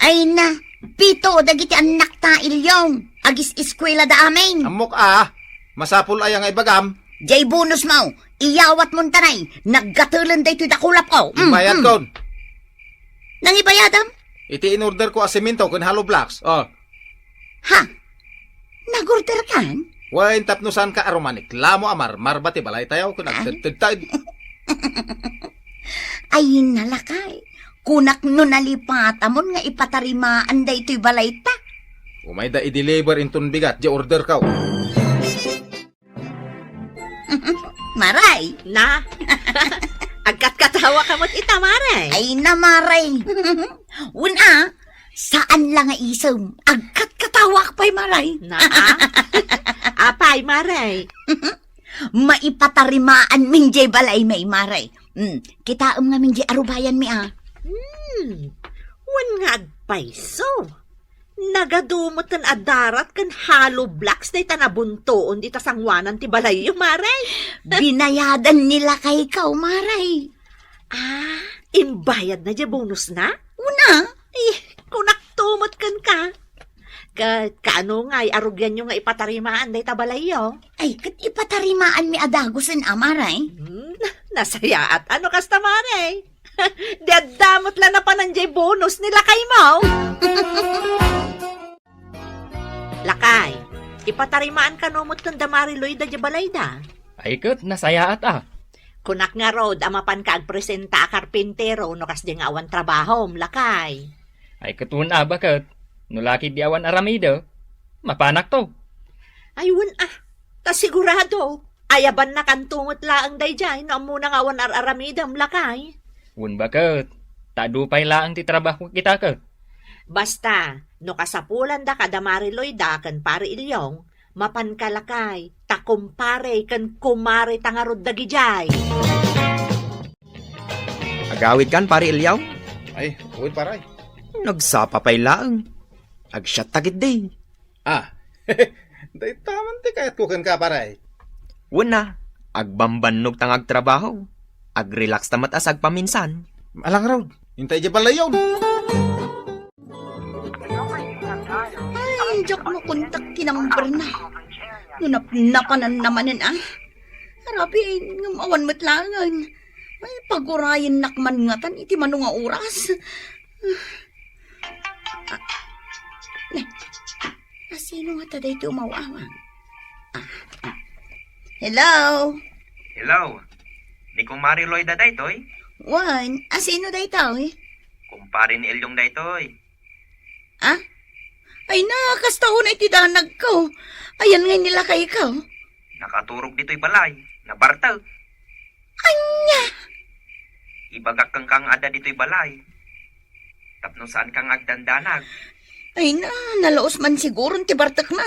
S5: Ay na, pito, dagiti anak ta ilyong. Agis eskwela da amin.
S7: Amok masapul ay ang ibagam.
S5: Jay bonus mo, iyawat mo tanay, naggatulan da ito dakulap ko.
S7: Ibayad kon.
S5: Nang ibayadam?
S7: Iti in-order ko asimento kun hollow blocks. Oh,
S5: Ha? Nagorder kan?
S7: wain tapnusan ka aromanik. Lamo amar, marbati balay tayo kun agtagtagtag.
S5: Ay nalakay. Kunak no nalipat amon nga ipatarimaan da ito'y balay ta.
S7: Umay da i-deliver intun bigat, di order ka.
S5: Maray.
S6: Na? Agkat-katawa ka mo't itamaray.
S5: Ay namaray. Una, saan lang nga isam? Agkat katawak pa'y maray.
S6: Na? Apay, maray.
S5: Maipatarimaan min jay balay may maray. Kitaam nga min jay arubayan mi
S6: Wan nga agpaiso. Nagadumot kan adarat kan hollow blocks na itanabuntoon di tasangwanan ti balayo, maray.
S5: Binayadan nila kay ikaw, maray.
S6: Ah, imbayad na di bonus na?
S5: Una,
S6: Kunak tumot kan ka. Kaano nga, arugyan nyo nga ipatarimaan na itabalayo.
S5: ay kat ipatarimaan mi adagosan amaray.
S6: Nasaya at ano kasta, maray? Dadamot lang na pananjay bonus nila kay mo. Lakay, ipatarimaan ka numot kang damariloy da jabalay da.
S3: Ay kat, nasayaat
S6: Kunak nga rod, amapan ka agpresenta a karpintero no kas di nga awan trabaho, lakay.
S3: Ay katun bakat. Nulaki di awan aramido. Mapanak to.
S6: Ayun ta sigurado. Ayaban na kantungot laang dayjay no muna nga awan aramidam, lakay.
S3: Un bakat. Tadupay laang ti trabaho kita ka.
S6: Basta, no kasapulan da kadamariloy da kan pari ilyong, mapan kalakay, takumpare kan kumare tangarod da gijay.
S4: Agawid kan, pare Ilyaw?
S7: Ay, uwid paray.
S4: Nagsapa pa'y laang. Agsyat tagit day.
S7: Ah, day taman ti kayat kukan ka paray.
S4: Una, agbambanog tang agtrabaho. Agrelax tamat asag paminsan.
S7: Alang raw, hintay di balay yun.
S5: Ay, jak mo kontak kinambar na. Napanan namanin Harapi, ngamawan mo't langan. Ay, pagurayan nakman ngatan, iti manong nga oras. Sino nga taday iti umawawang? Hello?
S4: Hello. Ni kumari Lloyd da daytoy?
S5: Wan, sino day tao
S4: Kumpare ni Elyong daytoy.
S5: Ay na, kastaho na iti danag ko. Ayan nga nila kay ikaw.
S4: Nakaturog dito'y balay. Nabartaw.
S5: Anya!
S4: Ibagak kang ada dito'y balay. Tapno saan kang agdandanag.
S5: Ay na, nalaos man siguro ti bartak na.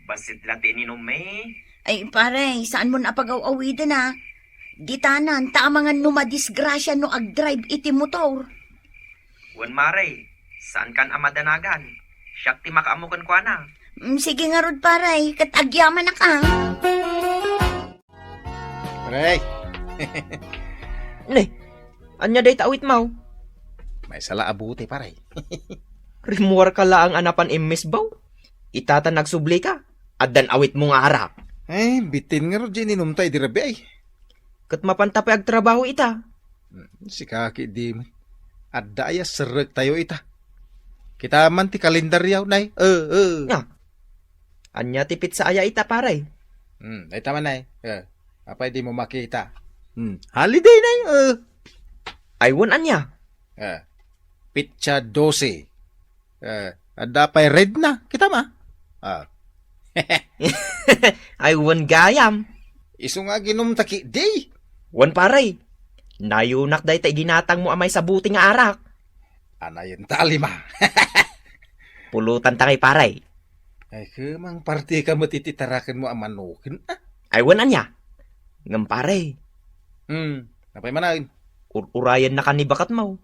S4: Basit lati ni Nume.
S5: Ay pare, saan mo napagaw-awidan Gitanan, tamangan numadisgrasya no ag-drive iti motor.
S4: Wan mare, saan kan amadanagan? Siyak ti makaamukon ko na.
S5: Sige nga rod pare, kat agyaman na ka.
S7: Paray,
S4: Ne, anya day tawit mau.
S7: may sala abuti paray.
S4: Rimuar ka laang anapan imis baw. Itata nagsubli ka. Addan awit mo nga arak.
S7: Ay, bitin nga ro dyan inumtay di rabi ay.
S4: Kat mapantapay agtrabaho ita.
S7: Si kaki di man. Adda aya serek tayo ita. Kita man ti kalendaryaw nay.
S4: Nga. Anya tipit sa aya ita paray.
S7: Ay tama nay. Apay di mo makita. Holiday nay.
S4: Aywan anya.
S7: Pitsa 12. Adda pa'y red na. Kita ma.
S4: Aywan gayam.
S7: Iso nga ginumtaki day.
S4: Wan paray. Nayunak day tay ginatang mo amay sa buti nga arak.
S7: Anayin tali ma.
S4: Pulutan tangay paray.
S7: Ay kumang party ka mo tititarakan mo amanukin.
S4: Aywan anya. Ngam paray.
S7: Napay manain.
S4: Urayan na kanibakat mo.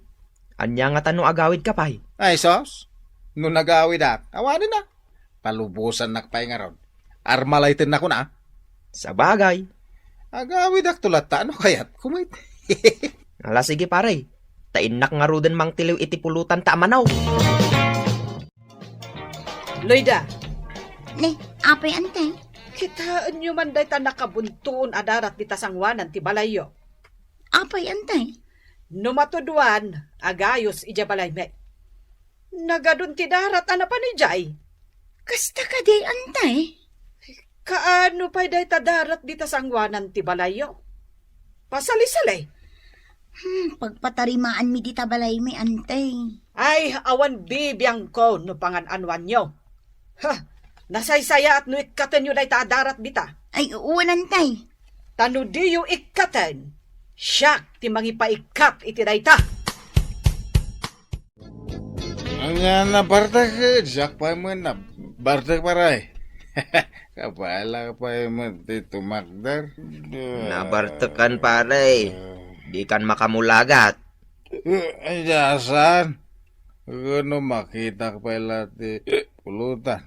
S4: Anya nga tanong agawid ka pay.
S7: Ay sos. Nung nagawid awanin na. Palubusan nakpay nga ron. Armalaitin na ko na.
S4: Sa bagay.
S7: Agawid tulata ano kayat kumait.
S4: Ala sige paray. Tainak nga rudan mang tiliw iti pulutan ta amanaw.
S8: Loida,
S5: Ne, apay ante.
S8: Kitaan nyo man day ta nakabuntuon adarat di tasangwanan ti balayo.
S5: Apay, antay.
S8: Numatuduan, agayos ija balay me. Nagadun ti darat ana pa ni Jay.
S5: Kasta ka di, antay.
S8: Kaano pa'y day ta darat di tasangwanan ti balayo? Pasali-salay.
S5: Pagpatarimaan mi di tabalay mi, antay.
S8: Ay, awan bibiyang ko no pangananwan nyo. Ha, nasaysaya at no ikatan nyo day ta darat di ta.
S5: Ay, uwan, antay.
S8: Tano di yung ikatan, siyak ti mangipaikat iti day ta.
S1: Ang na bartak, Jack pa mo na bartak paray. Kapala pa mo dito magdar.
S4: Nabartekan pare. Di kan makamulagat.
S1: Ay, jasan. Ano makita ka pala ti pulutan.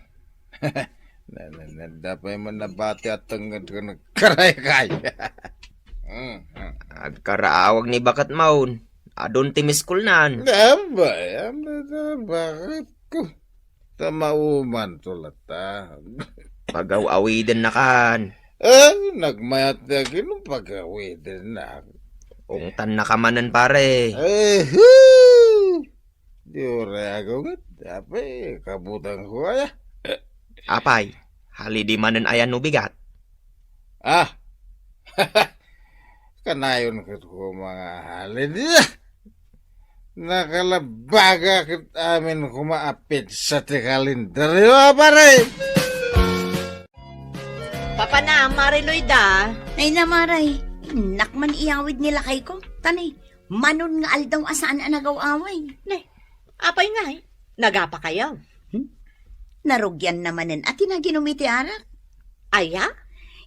S1: Dapat mo nabati at tangad ka nagkaray-kay.
S4: Agkaraawag ni bakat maun. Adon ti miskulnan.
S1: Bakit ko? Tamauman tulata.
S4: Pagaw-awiden na kan.
S1: Nagmayat na kinong pag-awidin na.
S4: Ungtan na kamanan pare.
S1: Diore ako nga. Dapat kabutang ko ay.
S4: Apay, hali di manen ayan no bigat.
S1: Kanayon ko mga halin. Nakalabaga kit amin kumaapit sa tikalindaryo, pare.
S6: Papa na, Mariloy da.
S5: Ay namaray, nakman iyawid nila kay ko. Tanay, manon nga aldaw asaan anagaw-away.
S6: Ne, apay nga eh. Nagapa kayo.
S5: Narugyan namanen at tinaginumiti arak.
S6: Aya?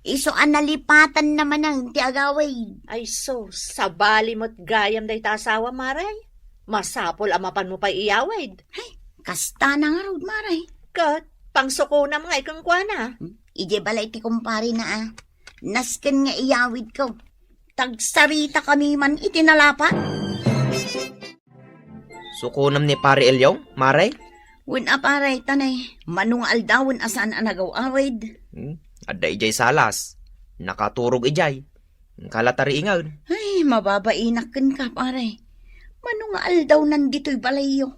S5: Iso analipatan naman ang tiagaway.
S6: Ay so, sabali mo't gayam day ta asawa, Maray. Masapol amapan mo pa iyawid.
S5: Kasta na nga rod, maray.
S6: Kat, pangsuko na mga ikang kwana.
S5: Ije balay ti kumpari na Nasken nga iyawid ko. Tagsarita kami man itinalapat.
S4: Sukunam ni pare Elyong, maray?
S5: Wen aparay tanay, manung aldawon asaan anagaw-awid.
S4: Adda ijay salas. Nakaturog ijay. Kalatari ingaw.
S5: Ay, mababainaken ka, paray. Manung aldaw nandito'y balayo.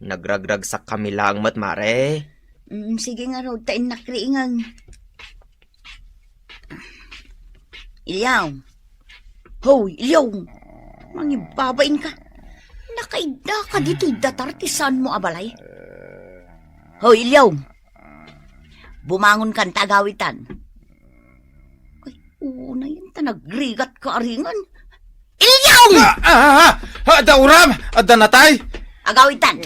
S4: Nagragrag sa kamilang mat, mare.
S5: Sige nga raw, tain nakriingan. Ilyaw. Hoy, Ilyaw. Mangibabain ka. Nakaida ka dito'y datartisan mo, abalay. Hoy, Ilyaw. Bumangon kan tagawitan. Ay, una yan, tanagrigat ka aringan. Ilyaw!
S1: Dauram! Danatay!
S5: Agawitan.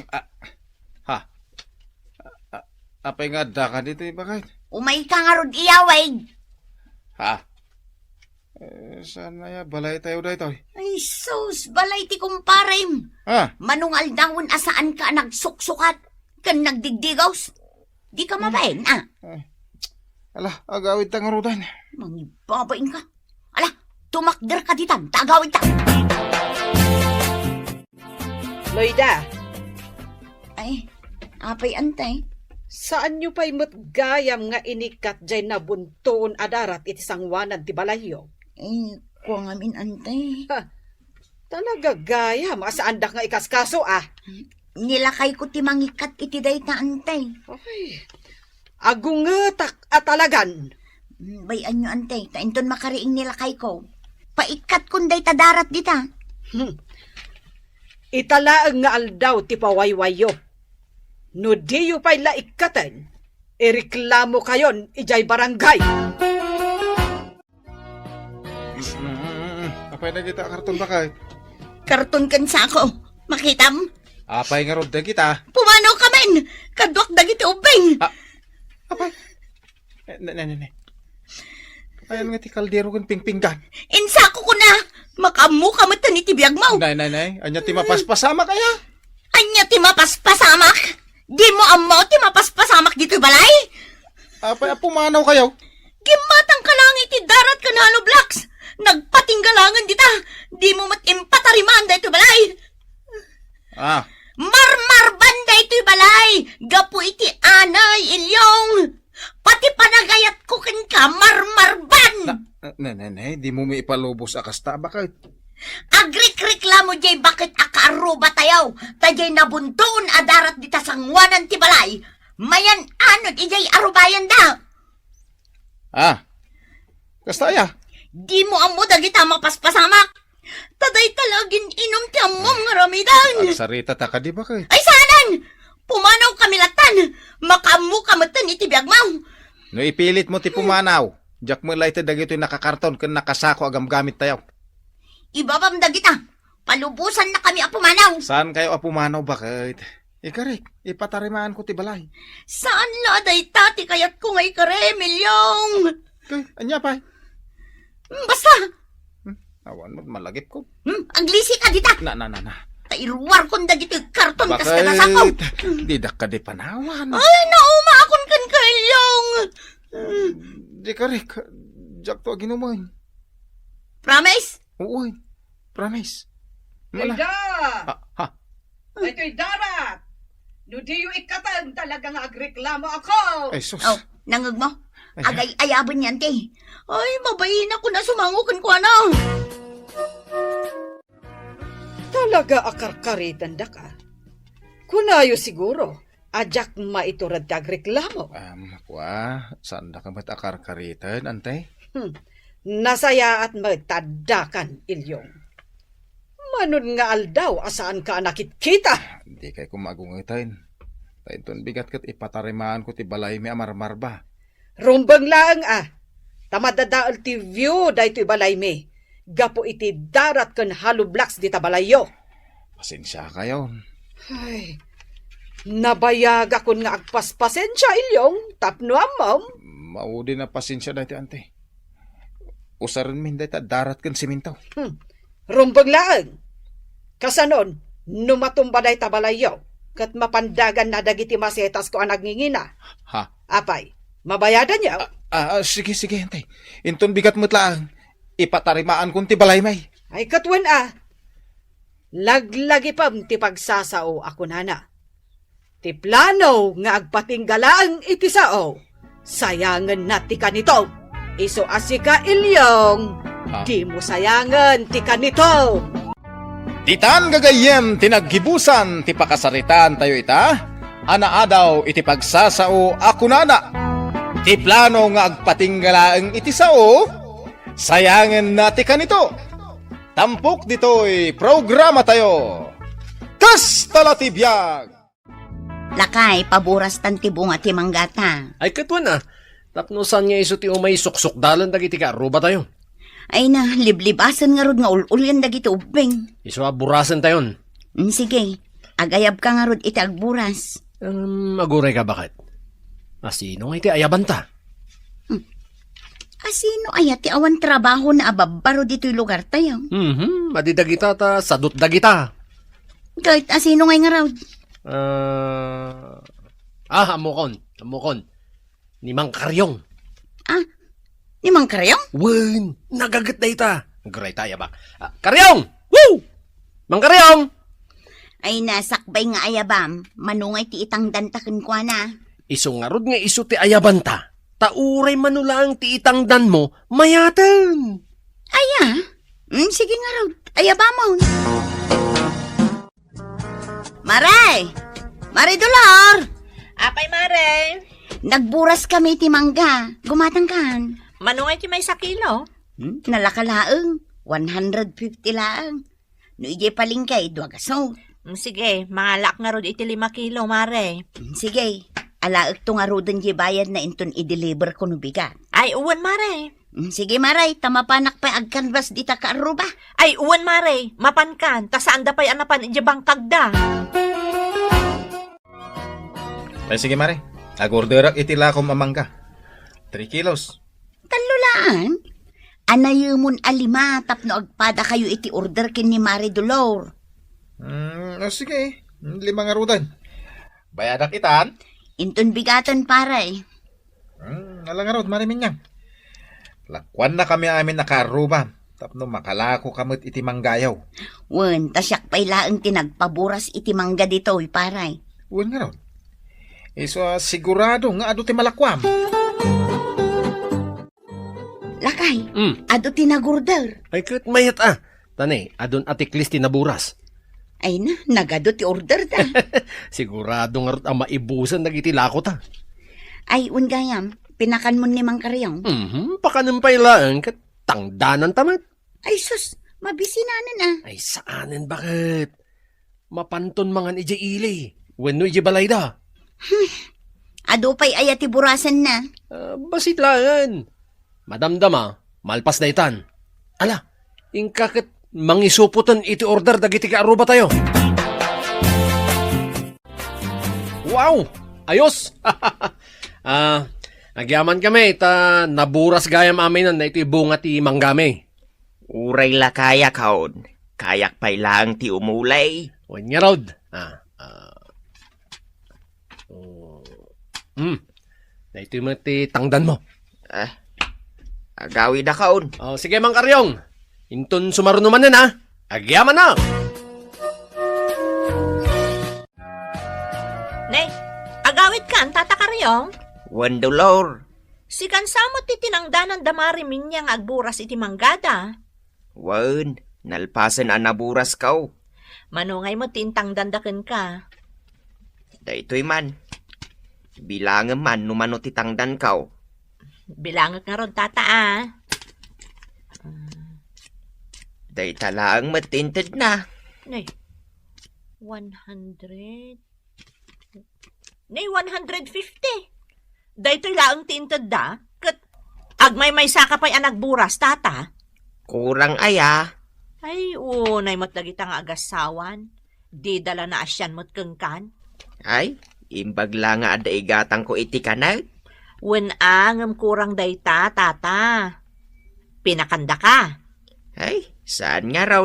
S1: Apay nga da ka dito, bakit?
S5: Umay ka nga rod iyaway.
S1: Sana ya, balay tayo dito.
S5: Ay, sus, balay ti kumparim. Manungal dawon asaan ka nagsuksukat. Kan nagdigdigaws. Di ka mabain,
S1: Ala, agawid tang rodan.
S5: Mangibabain ka. Ala, tumakder ka ditan, tagawid ta.
S8: Loida,
S5: Ay, apay antay.
S8: saan nyo pa'y matgayam nga inikat jay na buntoon adarat iti sangwanan ti balayo?
S5: Kuwang amin antay.
S8: Talaga gayam, asaan dak nga ikaskaso
S5: Nilakay ko ti mangikat iti day ta antay.
S8: Ay, agungetak at talagan.
S5: Bayan nyo antay, tainton makariing nilakay ko. Paikat kun day ta darat dita.
S8: Italaang nga aldaw ti pawaywayo. No diyo pa'y laikatan, ireklamo kayon ijay barangay.
S1: Apay na kita karton ba kay?
S5: Karton kan sa ako. Makitam?
S1: Apay nga rod kita.
S5: Pumano ka man? Kadwak dagiti ubing.
S1: Apay. Ne. Ayan nga ti kaldero kan pingpinggan.
S5: Insako ko na. Makamu ka matan iti biyag mo.
S1: Nay. Anya ti mapaspasama kaya?
S5: Anya ti mapaspasamak? Di mo amo ti mapaspasamak dito balay?
S1: Apay, pumanaw kayo?
S5: Gimatang ka lang iti darat ka na blocks. Nagpatinggalangan dita. Di mo matimpatariman da ito balay. Marmar banda ito balay. Gapu iti anay ilyong. Pati panagayat ko ken ka, marmarban!
S7: Nanay, di mo may ipalubos akasta, bakit?
S5: Agrik-reklamo jay bakit akaaruba tayaw, tajay nabuntoon adarat di tasangwanan ti balay, mayan anod ijay arubayan da.
S7: Kasta ya?
S5: Di mo amo dagita mapaspasamak. Taday talagin inom ti amom nga ramidan.
S7: Agsarita ta ka di bakit?
S5: Ay sanan! Pumanaw kami latan, makamu kamatan iti biyagmaw.
S7: No ipilit mo ti pumanaw. Jack mo lai ti dagito'y nakakarton ken nakasako agam gamit tayo.
S5: Ibabam dagita, palubusan na kami apumanaw.
S7: Saan kayo apumanaw bakit? Ikarik, ipatarimaan ko ti balay.
S5: Saan laday tati kayat ko ngay karemilyong?
S7: Kay, anya pa?
S5: Basta,
S7: Awan mo, malagip ko.
S5: aglisi ka dita.
S7: Na.
S5: Tairwar kong dagiti karton kas kanasakaw.
S7: Bakit? Di dak ka di panawan.
S5: Ay, nauma akong kan kailyong.
S7: Di karik, Jack to ginumay.
S5: Promise?
S7: Oo, promise. Mala.
S8: Ida!
S7: Ha?
S8: Ito'y darat! No di yung ikatan talagang agreklamo ako!
S7: Ay, sus.
S5: Oh, nangag mo?
S7: Ay,
S5: Agay ayaban yan, te. Ay, mabayin ako na sumangukan ko, ano?
S8: Talaga akarkaritan da ka. Kunayo siguro, ajak maiturad ti agreklamo.
S7: Kwa, saan da ka ba't akar-karitan, antay?
S8: Nasaya at magtadakan, Ilyong. Manon nga aldaw, asaan ka nakit-kita?
S7: Hindi kay kumagungitain. Tainton bigat kat ipatarimaan ko ti balay mi amarmar ba?
S8: Rumbang laang tamadadaal ti view da ito'y balay mi. Gapo iti darat kan halublaks di tabalayo.
S7: Pasensya kayo.
S8: Ay, nabayag ako nga agpaspasensya, Ilyong. Tapno amam.
S7: Maudi na pasensya dati, ante. Usaran min dati darat kan simintaw.
S8: Rumbang laang. Kasanon, numatumba da tabalayo. Kat mapandagan na dagiti masetas ko ang nagngingina.
S7: Ha?
S8: Apay, mabayadan niya.
S7: Sige, ante. Inton bigat mo't lang. Ipatarimaan kong ti balay may.
S8: Ay katwan laglagi pam ti pagsasao ako nana. Ti plano nga agpatinggalaang iti sao. Sayangan na ti kanito. Iso asika Ilyong. Di mo sayangan ti kanito.
S7: Titan gagayem tinaggibusan ti pakasaritan tayo ita. Anaadaw iti pagsasao ako nana. Ti plano nga agpatinggalaang iti sao. Sayangan nati kanito. Tampok dito'y programa tayo. Kas talatibiyag!
S5: Lakay, paburas tanti bunga ti manggata.
S9: Ay katwan tapnosan nga iso ti umay suksok-dalan dagiti ka, ruba tayo.
S5: Ay na, liblibasan nga rod nga ululyan dagiti ubeng.
S9: Iso burasan tayon.
S5: Sige, agayab ka nga rod iti agburas.
S9: Aguray ka bakit? Asino nga iti ayabanta?
S5: Asino ay ti awan trabaho na ababaro dito'y lugar tayo?
S9: Madidagita ta, sadot dagita.
S5: Kahit asino ngay nga raw?
S9: Amukon. Ni Mang Karyong.
S5: Ni Mang Karyong?
S9: Wen, nagagat na ita. Aguray tayo ba? Karyong! Woo! Mang Karyong!
S5: Ay nasakbay nga ayabam, manungay ti itang dantakin kwa na.
S9: Iso nga rod nga iso ti ayabanta. Tauray manulang ti itangdan mo, mayatan.
S5: Aya? Sige nga raw, ayabamon. Maray! Dolor!
S6: Apay, Mare.
S5: Nagburas kami ti mangga, gumatangkan.
S6: Manungay ti may sa kilo?
S5: Nalakalaeng, 150 laang. No ije palingkay, 2 gaso.
S6: Sige, mangalak nga rod iti 5 kilo, Mare.
S5: Sige, alaag to nga rodan di bayad na inton i-deliver ko no bigat.
S6: Ay, uwan, Mare.
S5: Sige, Maray, tamapanak pa agkanbas di ta kaaruba.
S6: Ay, uwan, Mare. Mapankan. Ta saan da pa'y anapan iti bangkag da.
S7: Ay, sige, Mare. Agorderak itila ko mamangga. 3 kilos.
S5: Talulaan? Anayumon alima tapno agpada kayo iti order kin ni Mari Dolor.
S7: Sige. 5 nga rudan. Bayadak itan?
S5: Inton bigatan paray.
S7: Alang nga rod, Mare Minyang. Lakwan na kami amin nakaruba. Tapno makalako kamot iti manggayaw.
S5: Wen, tasyak pa'y laang tinagpaburas iti mangga dito, paray.
S7: Uwan nga rod. Iso sigurado nga ado ti malakwam.
S5: Lakay,
S9: Hmm.
S5: ado tinagorder.
S9: Ay kat mayat Tani, adon atiklis tinaburas.
S5: Ay na, nagado ti order ta.
S9: Sigurado nga rot ang maibusan nagitilako ta.
S5: Ay, ungayam, pinakan mo ni Mang Karyong.
S9: Pakanampay lang kat tangdanan tamat.
S5: Ay sus, mabisinanan
S9: Ay saanin bakit? Mapanton mangan ije ili. Wenno ije balayda.
S5: Ado pa'y ayati burasan na.
S9: Basit langan. Madamdama, malpas na itan. Ala, ingkakit mangisuputan iti order dagiti kaaruba tayo. Wow! Ayos! Nagyaman kami, naburas gayam amin na iti bunga ti manggami.
S4: Uray la kaya kaon. Kayak pa'y lang ti umulay.
S9: Wan nga raud. Na ito yung ti tangdan mo.
S4: Agawi na kaon.
S9: Sige, Mang Karyong. Inton sumarunuman na Agyaman na!
S6: Nay, agawit kan, Tata Karyong.
S4: Wan dolor.
S6: Si kansamot ti tinangdanan damari minyang agburas iti manggada.
S4: Wan, nalpasan anaburas kaw.
S6: Manungay mo tintang dandaken ka.
S4: Daytoy man. Bilangan man numano titangdan kaw.
S6: Bilangot nga ron, Tata
S4: Day talaang matinted na.
S6: Nay, 100. Nay, 150. Daytoy laang tinted da. Kat agmay-may saka pa'y anagburas, Tata.
S4: Kurang aya.
S6: Ay, nay mo't dagita nga agasawan. Di dala na asyan mo't kengkan.
S4: Ay, imbag lang nga ada igatang ko iti kanal.
S6: Wen angam kurang dayta, Tata. Pinakanda ka.
S4: Ay, saan nga raw?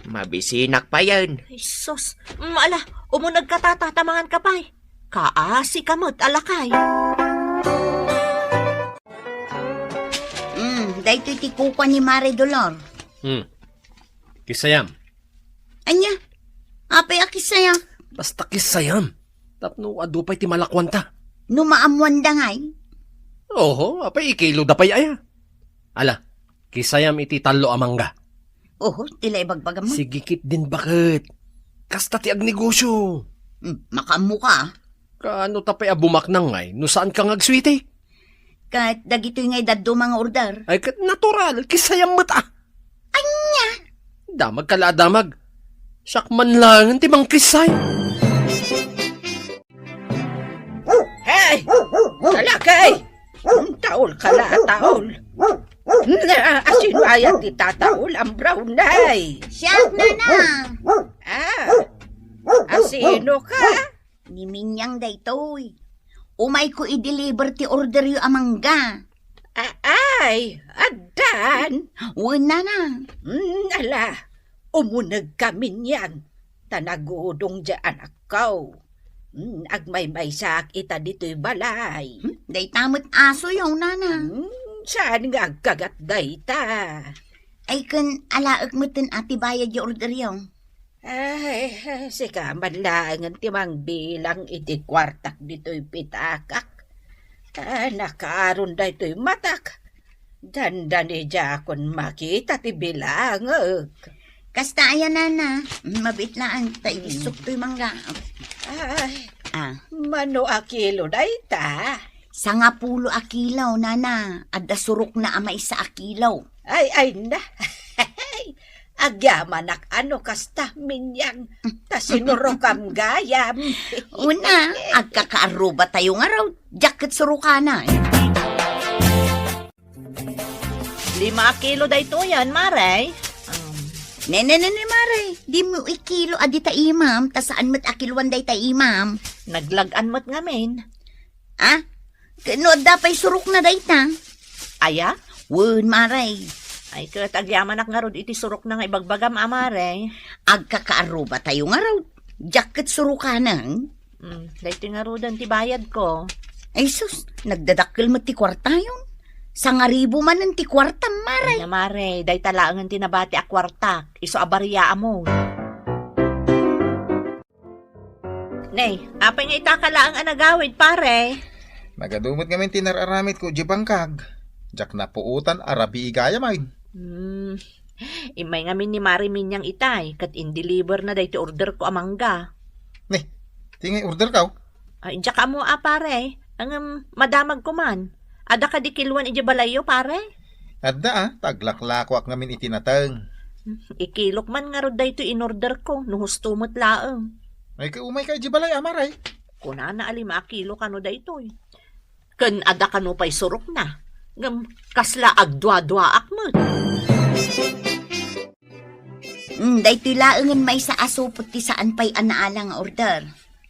S4: Mabisinak pa yan.
S6: Ay, sus. Ala, umunag ka tatatamangan ka pa'y. Kaasi ka mo't alakay.
S5: Dahito ti kuka ni Mare Dolor.
S9: Kisayam.
S5: Anya, apay akisaya.
S9: Basta kisayam. Tapno adupay ti malakwanta.
S5: Numaamuan da ngay.
S9: Oho, apay ikilo da pay aya. Ala, kisayam iti talo amangga.
S5: Oho, tila ibagbagam mo.
S9: Sigikit din bakit? Kasta ti agnegosyo.
S5: Makamu ka.
S9: Kaano tapay abumak nang ngay, no saan ka ngagswiti?
S5: Kat dagito'y ngay daddo mga order.
S9: Ay kat natural, kisayam mata.
S5: Anya!
S9: Damag kala damag. Sakman lang, ti mang kisay.
S8: Hey! Talakay! Taol ka la, taol. Asinwayan ti tataol ang brown day.
S5: Siyak na na!
S8: Asino ka?
S5: Ni Minyang daytoy. Umay ko i-deliver ti order yu amangga.
S8: Ay, adan.
S5: Wala na.
S8: Ala, umunag kami niyan. Tanagudong dyan anak ko. Agmay-may sak ita dito'y balay.
S5: Day tamot aso yung nana.
S8: Saan nga agkagat dayta?
S5: Ay kun alaag mo tin ati bayad yu order yung.
S8: Ay, sika man lang ang timang bilang iti kwartak dito'y pitakak. Nakaaron da ito'y matak. Dandan ijakon makita ti bilang.
S5: Kasta ayan nana. Mabit lang tayo isok to'y mangga.
S8: Ay, mano akilo dayta?
S5: 10 akilaw nana. Adda surok na amay sa akilaw.
S8: Ay na. Agyaman ano kasta minyang tasinurokam gayam.
S5: Una, agkakaaruba tayo nga raw. Jacket surukana.
S6: 5 kilo dayto yan, Maray.
S5: Nene, Mare. Di mo ikilo adita imam. Tasaan mo't akilwan day ta imam.
S6: Naglagan mo't ngamin.
S5: Kano dapay suruk na day ta?
S6: Aya?
S5: Wun, Mare.
S6: Ay, katagyaman nga ron iti surok na nga ibagbagam, Maray.
S5: Agkakaaruba tayo nga raw. Jacket surukanang.
S6: Dahito nga ron ti bayad ko.
S5: Ay sus, nagdadakil mo ti kwarta yun. 1,000 man ang ti kwarta, Mare.
S6: Ay, Maray, dahi talaangan tinabati akwartak. Iso abariya mo. Nay, apay nga itakalaang anagawid, pare.
S1: Nagadumot ngamin tinararamit ko di bangkag.
S7: Jak na puutan arabi igaya may.
S6: Imay ngamin ni Mari Minyang itay, kat in-deliver na dahi ti order ko amangga.
S7: Ni, tingay order ka.
S6: Ay, diya ka mo pare, ang madamag ko man. Ada ka di kilwan iji balayo pare?
S7: Adda taglaklako ak ngamin itinatang.
S6: Ikilok man nga ro dahi to in-order ko, nuhustumot laang.
S7: Ay kaumay ka ijibalay amaray.
S6: Kuna na ali makilo kano dahi to. Kan ada kano pa'y surok na. Ngam kasla agdwa-dwa akmat.
S5: Dahito laangan may sa asupot ti saan pa'y anaala nga order.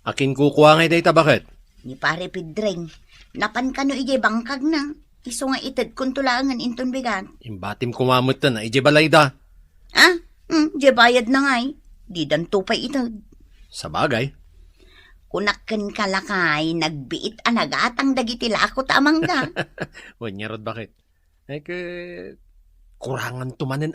S9: Akin kukuha ngay dayta bakit?
S5: Ni pare Pedreng, napan kano ije bangkag na. Iso nga itad kung tulaangan inton bigat.
S9: Imbatim kumamot na ijibalay da.
S5: Je bayad na ngay. Di dan tupay itad.
S9: Sa bagay.
S5: Kunakken kalakay, nagbiit anagatang dagiti lako tamang da.
S9: Wanya rod bakit? Ay kurangan tumanen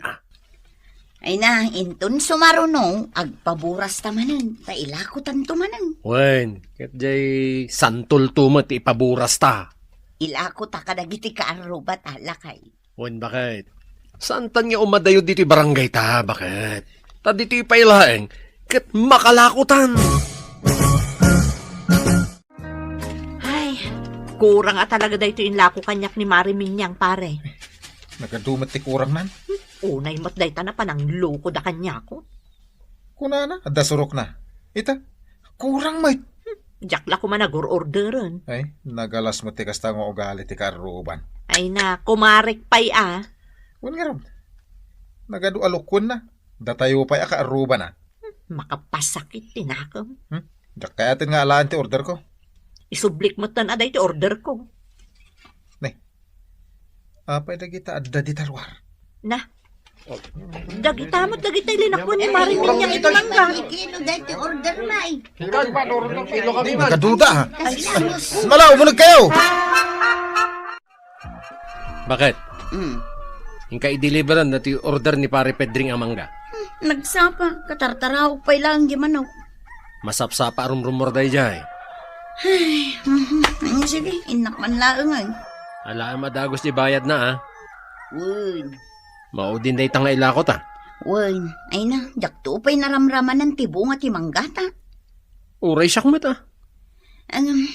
S5: Ay na, inton sumaruno, agpaburas tamanen, tailakutan tumanen.
S9: Wen, kat jay santol tumat ipaburas ta.
S5: Ilako ta kadagiti kaarubat alakay.
S9: Wen, bakit? Saan tan nga umadayo dito barangay ta? Bakit? Ta dito ipailaeng, kat makalakutan.
S6: Ay, kurang talaga dahito yung lako kanyak ni Mari Minyang pare.
S7: Nagadumat ti kurang man.
S6: Unay mat dahita na panang loko da kanya ko.
S7: Kuna na, adda surok na. Ita, kurang may.
S6: Jakla ko man nag-orderan.
S7: Ay, nagalas mo ti kasta nga ugali ti karuban.
S6: Ay na, kumarik pa'y
S7: Kun nga ron. Nagadu alukun na. Datayo pa'y akaaruban na.
S6: Makapasakit tinakam.
S7: Jak kayatin nga alaan ti order ko.
S6: Isublik mo tan aday ti order ko.
S7: Apay dagita adda di tarwar.
S6: Na, dagita linakwan ni Mari Minyang ito lang ka.
S5: Kilo dahiti order may.
S7: Nagaduda ha. Malaw, munag kayo!
S9: Bakit? Inka i-deliveran na ti order ni pare Pedring Amangga.
S5: Nagsapa, katartaraw pa'y lang gimanok.
S9: Masapsapa rumrumor day jay.
S5: Sige, inak man laangan.
S9: Alaan madagos di bayad na
S5: Uy,
S9: Maudin day tanga ilakot
S5: uy, ay na, jakto pa'y naramraman ng tibong at imanggata.
S9: Uray siyak mat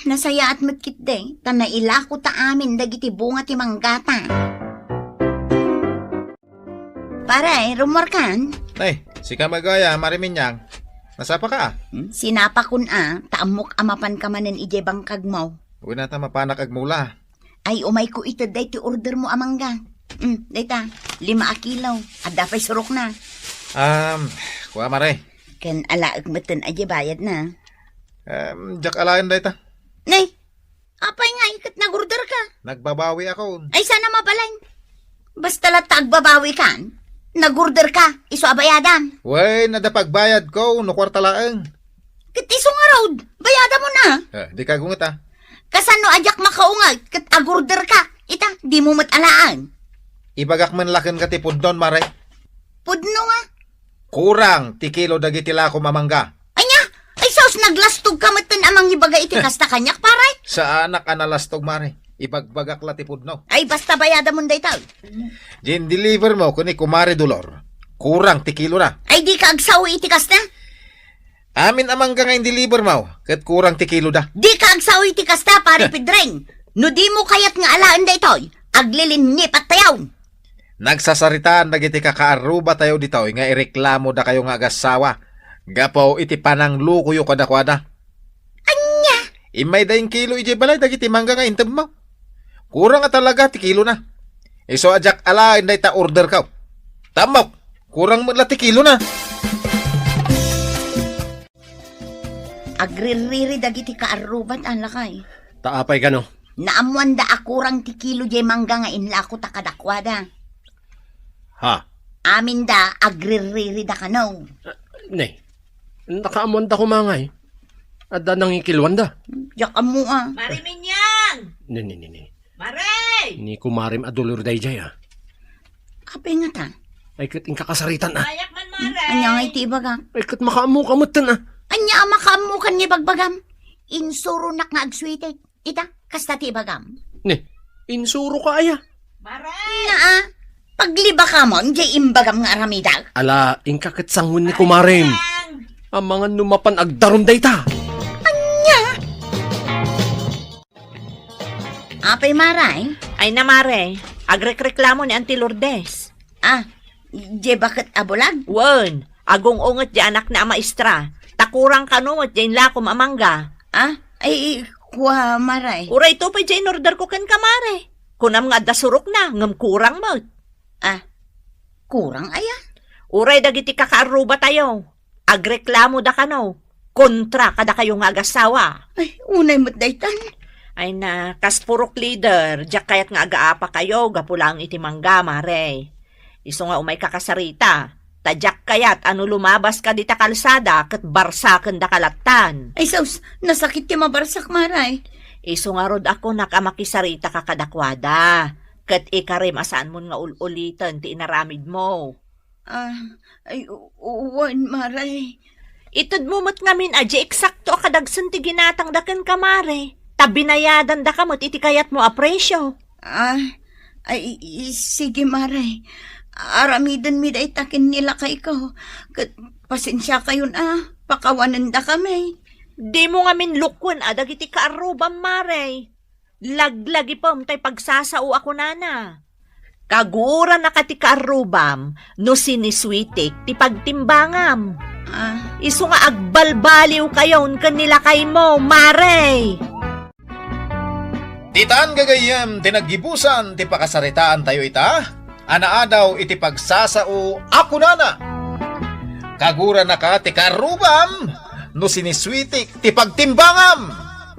S5: Nasaya at matkit de, tana ilako ta amin dagiti bunga ti manggata. Paray, rumor kan?
S7: Ay, si Kamagaya, Mariminyang. Nasapa ka
S5: Sinapa kun taamok amapan ka manen ije bangkag mo.
S7: Uwi na ta mapanak agmula.
S5: Ay, umay ko ito day ti order mo amangga. Dayta, 5 kilaw, adda pa'y surok na.
S7: Kuha mare.
S5: Ken alaag matan aje bayad na.
S7: Jak alain day ta.
S5: Nay, apay nga ikat nag-order ka.
S7: Nagbabawi ako.
S5: Ay, sana mabalay. Basta latag babawi kan. Nag-order ka, iso abayadan.
S7: Uy, nadapagbayad ko, nukwarta laeng.
S5: Kitiso nga road, bayada mo na.
S7: Di ka gunget
S5: Kasano ajak makaungag, kat ag-order ka. Ita, di mo matalaan.
S7: Ibagak man lakin ka ti pudnon, mare.
S5: Pudno nga.
S7: Kurang, ti kilo dagiti lako mamangga.
S5: Anya, ay sos naglastog ka matan amang ibaga iti kasta kanyak paray.
S7: Sa anak analastog, mare. Ibagbagak la ti pudno.
S5: Ay basta bayada mo day tao.
S7: Jin deliver mo kuni kumare dolor. Kurang ti kilo na.
S5: Ay di ka agsawi iti kasta.
S7: Amin amangga nga deliver mo. Kat kurang ti kilo da.
S5: Di ka agsawi iti kasta, pare Pedreng. No di mo kayat nga alaan day toy. Aglilinip at tayaw.
S7: Nagsasaritaan dagiti kakaaruba tayo dito nga ireklamo da kayo nga agasawa. Gapaw iti panang lukuyo kada-kwada.
S5: Anya?
S7: Imay dayong kilo iti balay dagiti mangga nga intem mo. Kurang nga talaga ti kilo na. Iso ajak alain day ta order ka. Tamok, kurang mo ti kilo na.
S5: Agririri dagiti kaarubat ang lakay.
S9: Taapay ka no.
S5: Naamuan da akurang ti kilo jay mangga nga inlako ta kadakwada.
S9: Ha?
S5: Amin da agririri da kanaw.
S9: Ne. Nakaamon da kumangay. Adda nang ikilwan da.
S5: Diyak amu
S6: Mari Minyang!
S9: Ni.
S6: Mari!
S9: Ni kumarim adulur day jay
S5: Kapay nga ta.
S9: Ay kat inkakasaritan
S6: Ayak man, Mari!
S5: Anya nga iti baga.
S9: Ay kat makaamu kamutan
S5: Anya ama kaamukan ni bagbagam. Insuro nak nga agswitek. Ita, kasta ti bagam.
S9: Ne. Insuro ka aya.
S5: Naa, pagliba ka mo, hindi imbagam nga aramidag.
S9: Ala, ingkakit sangun ni kumarim. Ang mga numapan agdaron dayta.
S5: Apay maray?
S6: Ay na, Mare. Agrek-reklamo ni Auntie Lourdes.
S5: Ah, di bakit abulag?
S6: Wen, agong ungot di anak na maestra. Takurang kanungot di lakom amangga.
S5: Ah, ay, kuha maray.
S6: Uray to pa di in order ko kan kamare. Kunam nga dasurok na, ngam kurang mo.
S5: Ah, kurang ayan.
S6: Uray dagiti kakaaruba tayo. Agreklamo da kano. Kontra kada kayong agasawa.
S5: Ay, unay mo't daytan.
S6: Ay na, kaspurok leader, diyak kayat nga agaapa kayo, gapulang iti mangga, Mare. Iso nga umay kakasarita. Tadyak kayat ano lumabas ka dita kalsada kat barsaken da kalatan.
S5: Ay, sus, nasakit ti mabarsak maray.
S6: Iso nga rod ako nakamakisarita ka kadakwada. Kat ikarim asaan mo nga ulitan ti inaramid mo.
S5: Ah, ay, uwan maray.
S6: Itod mo mo't ngamin aji eksakto akadagsan ti ginatang daken ka, Mare. Tabinayadan da ka mo't iti kayat mo apresyo.
S5: Ah, ay, sige maray. Aramidan mi da itakin nila kay ikaw. Kat pasensya kayo na, pakawanan da kami.
S6: Di mo ngamin lukwan adag iti kaarubam, Mare. Laglagi pa tay pagsasao ako nana. Kagura na ka ti kaarubam no siniswitik ti pagtimbangam.
S5: Ah,
S6: Isu nga agbalbaliw kayon kanila kay mo, Mare.
S7: Titan gagayem tinaggibusan ti pakasaritaan tayo ita. Anaadaw iti pagsasao ako nana. Kagura na ka ti karubam no siniswitik ti pagtimbangam.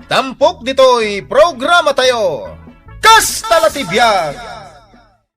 S7: Tampok dito'y programa tayo. Kas talatibiyag